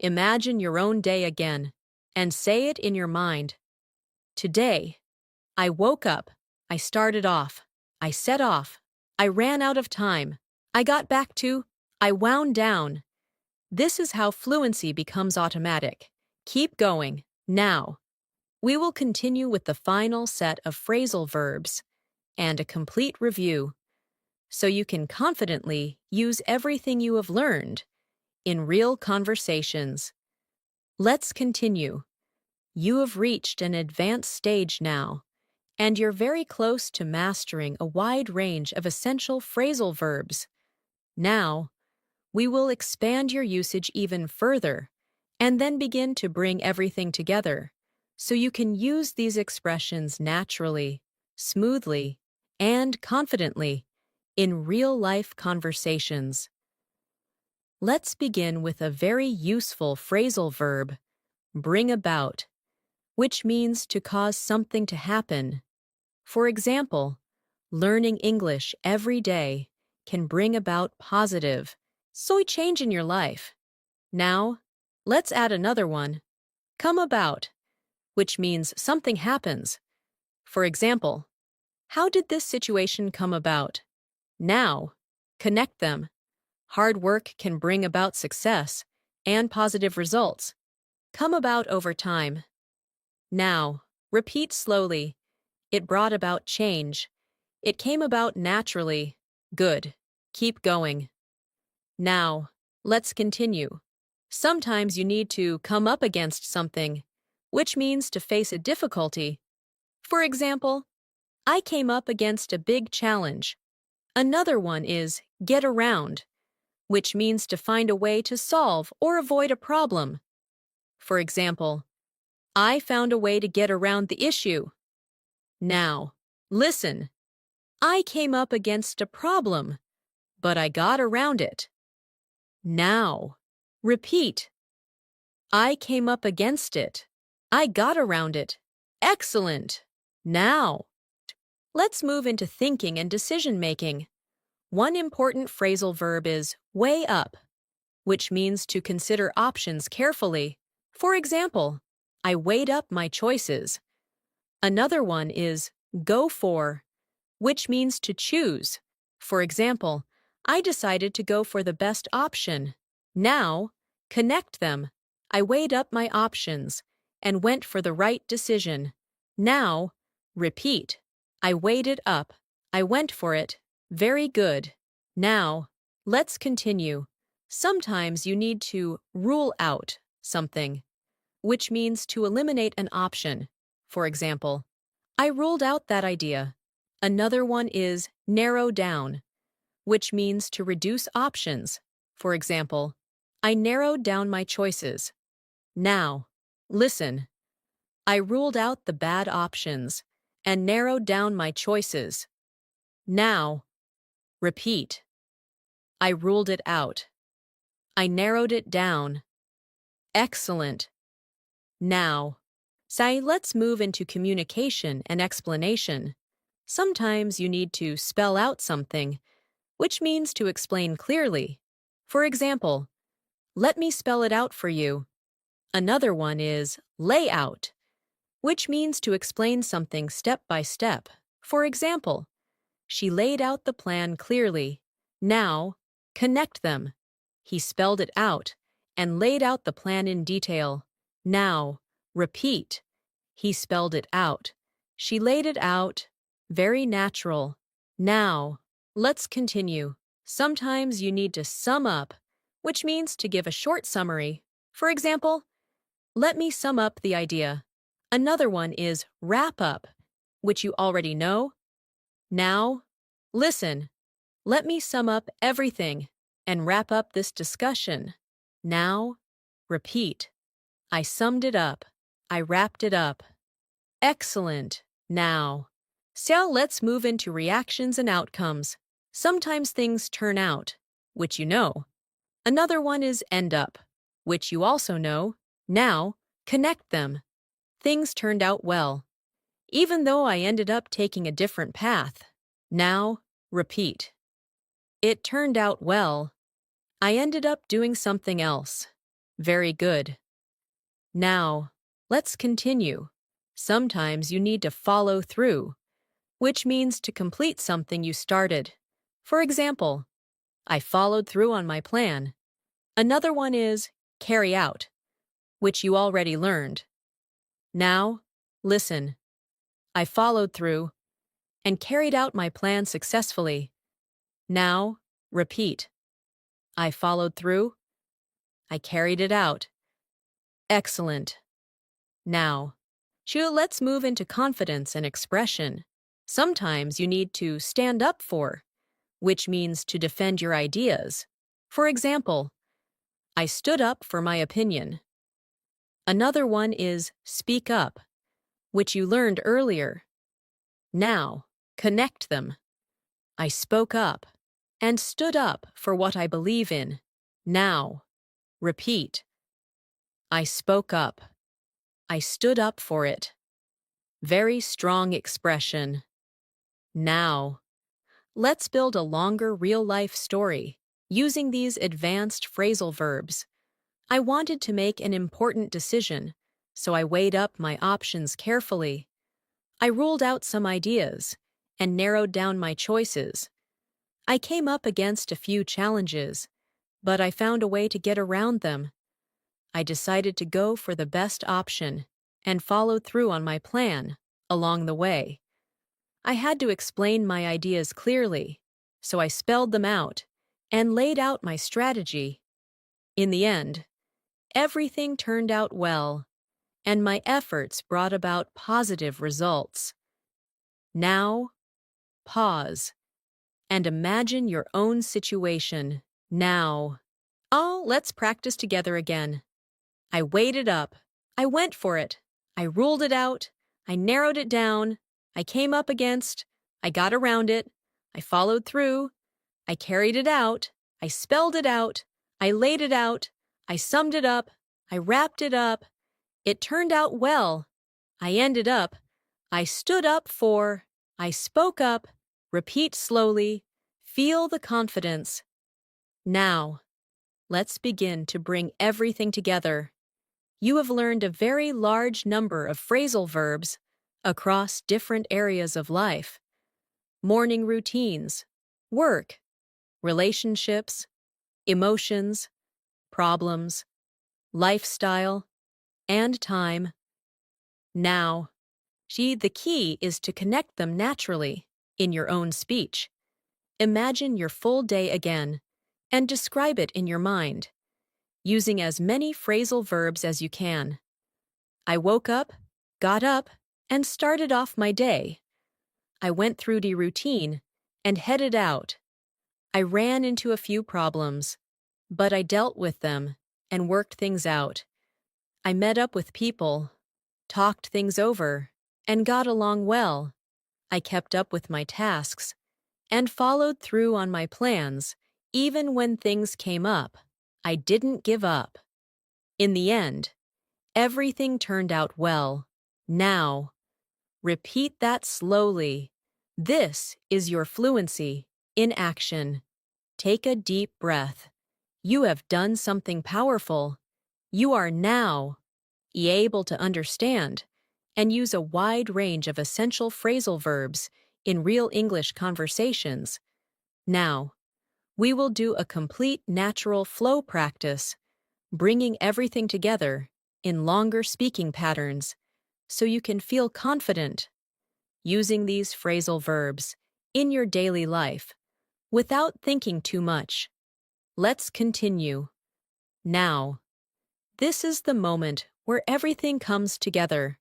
imagine your own day again and say it in your mind. Today, I woke up, I started off, I set off, I ran out of time, I got back to, I wound down. This is how fluency becomes automatic. Keep going. Now, we will continue with the final set of phrasal verbs and a complete review so you can confidently use everything you have learned in real conversations. Let's continue. You have reached an advanced stage now, and you're very close to mastering a wide range of essential phrasal verbs. Now, we will expand your usage even further and then begin to bring everything together so you can use these expressions naturally, smoothly, and confidently in real-life conversations. Let's begin with a very useful phrasal verb, bring about, which means to cause something to happen. For example, learning English every day can bring about positive, change in your life. Now, let's add another one, come about, which means something happens. For example, how did this situation come about? Now, connect them. Hard work can bring about success and positive results. Come about over time. Now, repeat slowly. It brought about change. It came about naturally. Good. Keep going. Now, let's continue. Sometimes you need to come up against something, which means to face a difficulty. For example, I came up against a big challenge. Another one is get around, which means to find a way to solve or avoid a problem. For example, I found a way to get around the issue. Now, listen. I came up against a problem, but I got around it. Now, repeat. I came up against it. I got around it. Excellent. Now, let's move into thinking and decision-making. One important phrasal verb is weigh up, which means to consider options carefully. For example, I weighed up my choices. Another one is go for, which means to choose. For example, I decided to go for the best option. Now, connect them. I weighed up my options and went for the right decision. Now, repeat. I weighed it up. I went for it. Very good. Now, let's continue. Sometimes you need to rule out something, which means to eliminate an option. For example, I ruled out that idea. Another one is narrow down, which means to reduce options. For example, I narrowed down my choices. Now, listen. I ruled out the bad options and narrowed down my choices. Now, repeat. I ruled it out. I narrowed it down. Excellent. Now, let's move into communication and explanation. Sometimes you need to spell out something, which means to explain clearly. For example, let me spell it out for you. Another one is lay out, which means to explain something step by step. For example, she laid out the plan clearly. Now, connect them. He spelled it out and laid out the plan in detail. Now, repeat. He spelled it out. She laid it out. Very natural. Now, let's continue. Sometimes you need to sum up, which means to give a short summary. For example, let me sum up the idea. Another one is wrap up, which you already know. Now, Listen, let me sum up everything and wrap up this discussion. Now, repeat. I summed it up. I wrapped it up. Excellent. Now, so let's move into reactions and outcomes. Sometimes things turn out, which you know. Another one is end up, which you also know. Now, connect them. Things turned out well, even though I ended up taking a different path. Now, repeat. It turned out well. I ended up doing something else. Very good. Now, let's continue. Sometimes you need to follow through, which means to complete something you started. For example, I followed through on my plan. Another one is carry out, which you already learned. Now, listen. I followed through and carried out my plan successfully. Now, repeat. I followed through. I carried it out. Excellent. Now, let's move into confidence and expression. Sometimes you need to stand up for, which means to defend your ideas. For example, I stood up for my opinion. Another one is speak up, which you learned earlier. Now, connect them. I spoke up and stood up for what I believe in. Now, repeat. I spoke up. I stood up for it. Very strong expression. Now, let's build a longer real-life story using these advanced phrasal verbs. I wanted to make an important decision, so I weighed up my options carefully. I ruled out some ideas and narrowed down my choices. I came up against a few challenges, but I found a way to get around them. I decided to go for the best option and followed through on my plan along the way. I had to explain my ideas clearly, so I spelled them out and laid out my strategy. In the end, everything turned out well, and my efforts brought about positive results. Now, pause and imagine your own situation. Now, let's practice together again. I weighed it up. I went for it. I ruled it out. I narrowed it down. I came up against. I got around it. I followed through. I carried it out. I spelled it out. I laid it out. I summed it up. I wrapped it up. It turned out well. I ended up. I stood up for. I spoke up. Repeat slowly. Feel the confidence. Now, let's begin to bring everything together. You have learned a very large number of phrasal verbs across different areas of life. Morning routines, work, relationships, emotions, problems, lifestyle, and time. Now, the key is to connect them naturally in your own speech. Imagine your full day again and describe it in your mind, using as many phrasal verbs as you can. I woke up, got up, and started off my day. I went through the routine and headed out. I ran into a few problems, but I dealt with them and worked things out. I met up with people, talked things over, and got along well. I kept up with my tasks and followed through on my plans, even when things came up. I didn't give up. In the end, everything turned out well. Now, repeat that slowly. This is your fluency in action. Take a deep breath. You have done something powerful. You are now able to understand and use a wide range of essential phrasal verbs in real English conversations. Now, we will do a complete natural flow practice, bringing everything together in longer speaking patterns so you can feel confident using these phrasal verbs in your daily life without thinking too much. Let's continue. Now, this is the moment where everything comes together.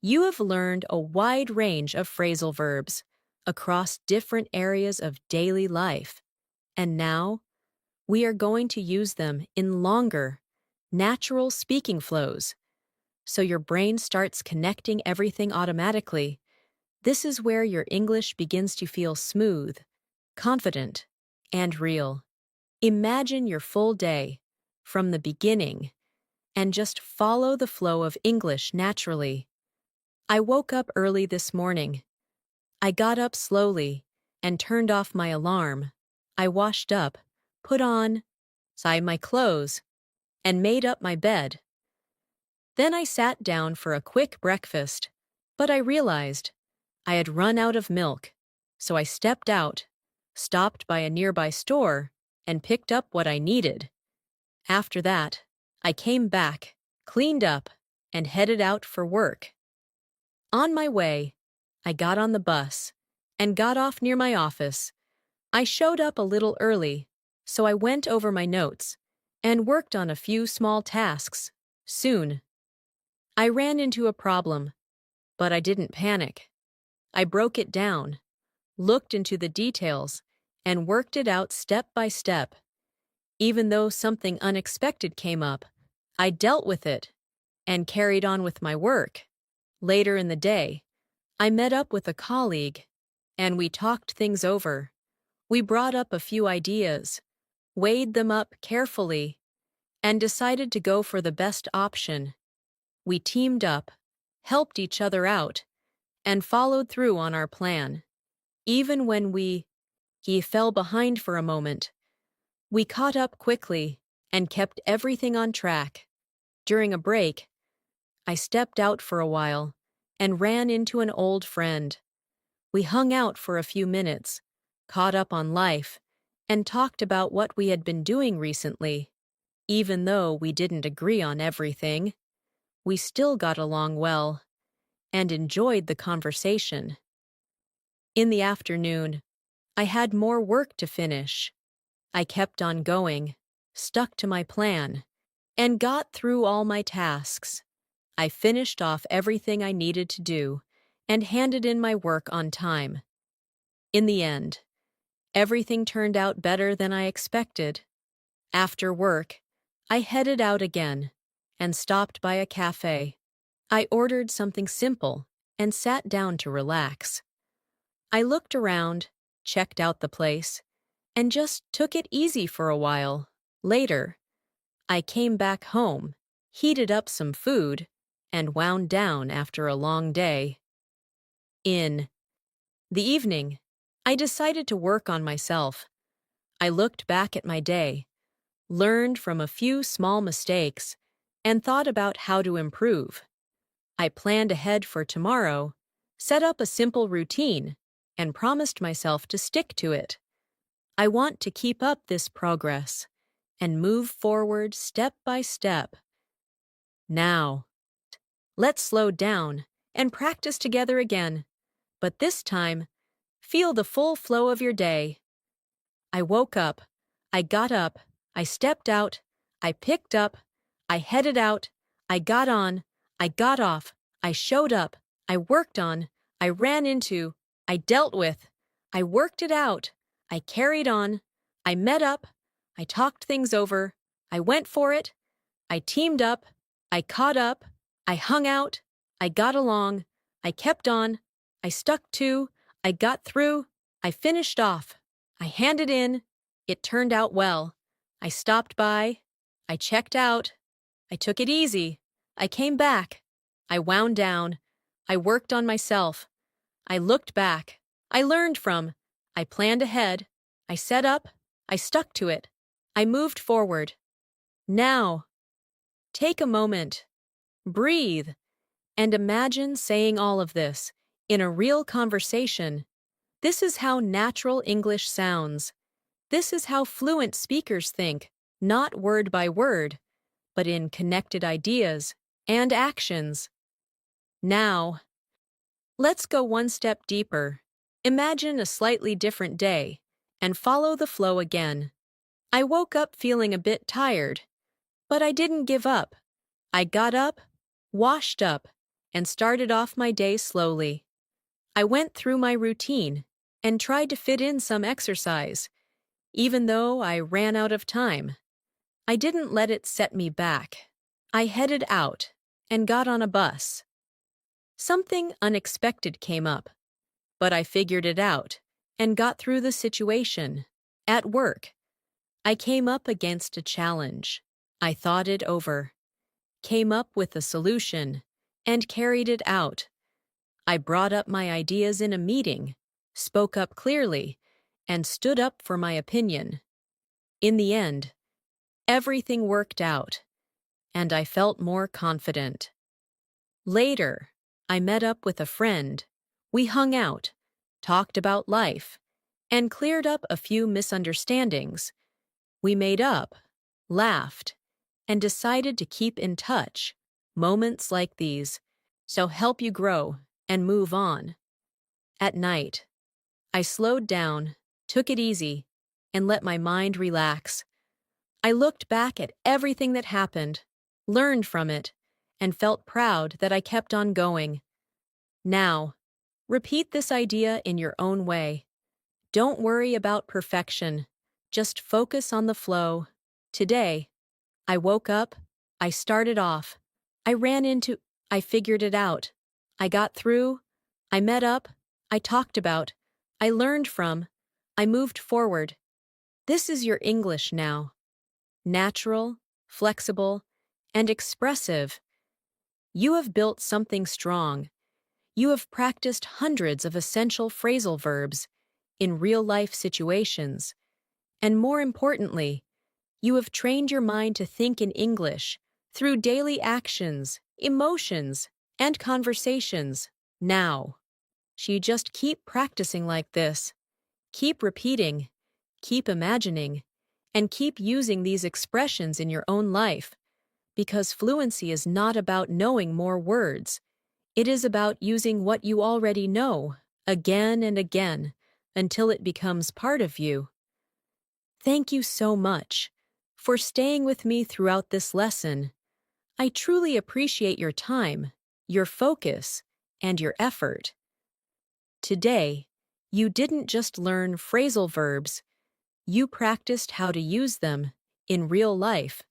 You have learned a wide range of phrasal verbs across different areas of daily life, and now we are going to use them in longer, natural speaking flows, so your brain starts connecting everything automatically. This is where your English begins to feel smooth, confident, and real. Imagine your full day, from the beginning, and just follow the flow of English naturally. I woke up early this morning. I got up slowly and turned off my alarm. I washed up, put on my clothes, and made up my bed. Then I sat down for a quick breakfast, but I realized I had run out of milk, so I stepped out, stopped by a nearby store, and picked up what I needed. After that, I came back, cleaned up, and headed out for work. On my way, I got on the bus and got off near my office. I showed up a little early, so I went over my notes and worked on a few small tasks. Soon, I ran into a problem, but I didn't panic. I broke it down, looked into the details, and worked it out step by step. Even though something unexpected came up, I dealt with it and carried on with my work. Later in the day, I met up with a colleague, and we talked things over. We brought up a few ideas, weighed them up carefully, and decided to go for the best option. We teamed up, helped each other out, and followed through on our plan. Even when he fell behind for a moment, we caught up quickly and kept everything on track. During a break, I stepped out for a while and ran into an old friend. We hung out for a few minutes, caught up on life, and talked about what we had been doing recently. Even though we didn't agree on everything, we still got along well and enjoyed the conversation. In the afternoon, I had more work to finish. I kept on going, stuck to my plan, and got through all my tasks. I finished off everything I needed to do and handed in my work on time. In the end, everything turned out better than I expected. After work, I headed out again and stopped by a cafe. I ordered something simple and sat down to relax. I looked around, checked out the place, and just took it easy for a while. Later, I came back home, heated up some food, and wound down after a long day. In the evening, I decided to work on myself. I looked back at my day, learned from a few small mistakes, and thought about how to improve. I planned ahead for tomorrow, set up a simple routine, and promised myself to stick to it. I want to keep up this progress and move forward step by step. Now, let's slow down and practice together again, but this time, feel the full flow of your day. I woke up, I got up, I stepped out, I picked up, I headed out, I got on, I got off, I showed up, I worked on, I ran into, I dealt with, I worked it out, I carried on, I met up, I talked things over, I went for it, I teamed up, I caught up, I hung out, I got along, I kept on, I stuck to, I got through, I finished off, I handed in, it turned out well, I stopped by, I checked out, I took it easy, I came back, I wound down, I worked on myself, I looked back, I learned from, I planned ahead, I set up, I stuck to it, I moved forward. Now, take a moment, breathe, and imagine saying all of this in a real conversation. This is how natural English sounds. This is how fluent speakers think, not word by word, but in connected ideas and actions. Now, let's go one step deeper. Imagine a slightly different day and follow the flow again. I woke up feeling a bit tired, but I didn't give up. I got up, washed up, and started off my day slowly. I went through my routine and tried to fit in some exercise, even though I ran out of time. I didn't let it set me back. I headed out and got on a bus. Something unexpected came up, but I figured it out and got through the situation. At work, I came up against a challenge. I thought it over, came up with a solution, and carried it out. I brought up my ideas in a meeting, spoke up clearly, and stood up for my opinion. In the end, everything worked out, and I felt more confident. Later, I met up with a friend. We hung out, talked about life, and cleared up a few misunderstandings. We made up, laughed, and decided to keep in touch. Moments like these so help you grow and move on. At night, I slowed down, took it easy, and let my mind relax. I looked back at everything that happened, learned from it, and felt proud that I kept on going. Now, repeat this idea in your own way. Don't worry about perfection. Just focus on the flow. Today, I woke up, I started off, I figured it out. I got through, I met up, I talked about, I learned from, I moved forward. This is your English now. Natural, flexible, and expressive. You have built something strong. You have practiced hundreds of essential phrasal verbs in real-life situations. And more importantly, you have trained your mind to think in English through daily actions, emotions, and conversations. Now, just keep practicing like this. Keep repeating, keep imagining, and keep using these expressions in your own life, because fluency is not about knowing more words. It is about using what you already know, again and again, until it becomes part of you. Thank you so much for staying with me throughout this lesson. I truly appreciate your time, your focus, and your effort. Today, you didn't just learn phrasal verbs, you practiced how to use them in real life,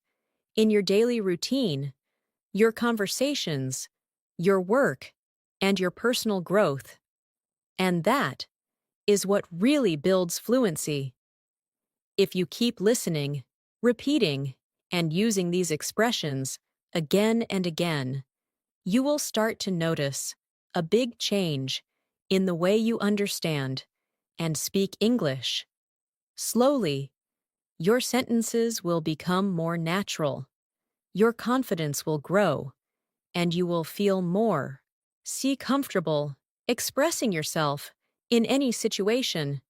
in your daily routine, your conversations, your work, and your personal growth. And that is what really builds fluency. If you keep listening, repeating, and using these expressions again and again, you will start to notice a big change in the way you understand and speak English. Slowly, your sentences will become more natural, your confidence will grow, and you will feel more comfortable expressing yourself in any situation.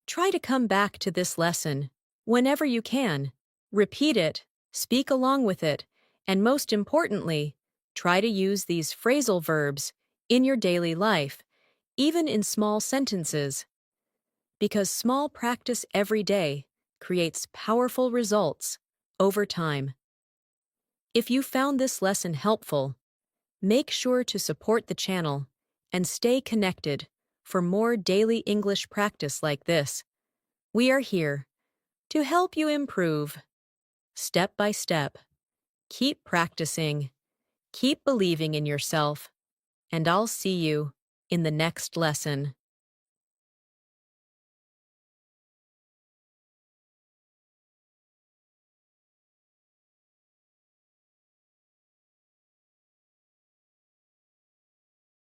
Try to come back to this lesson whenever you can. Repeat it, speak along with it, and most importantly, try to use these phrasal verbs in your daily life, even in small sentences. Because small practice every day creates powerful results over time. If you found this lesson helpful, make sure to support the channel and stay connected for more daily English practice like this. We are here to help you improve, step by step. Keep practicing, keep believing in yourself, and I'll see you in the next lesson.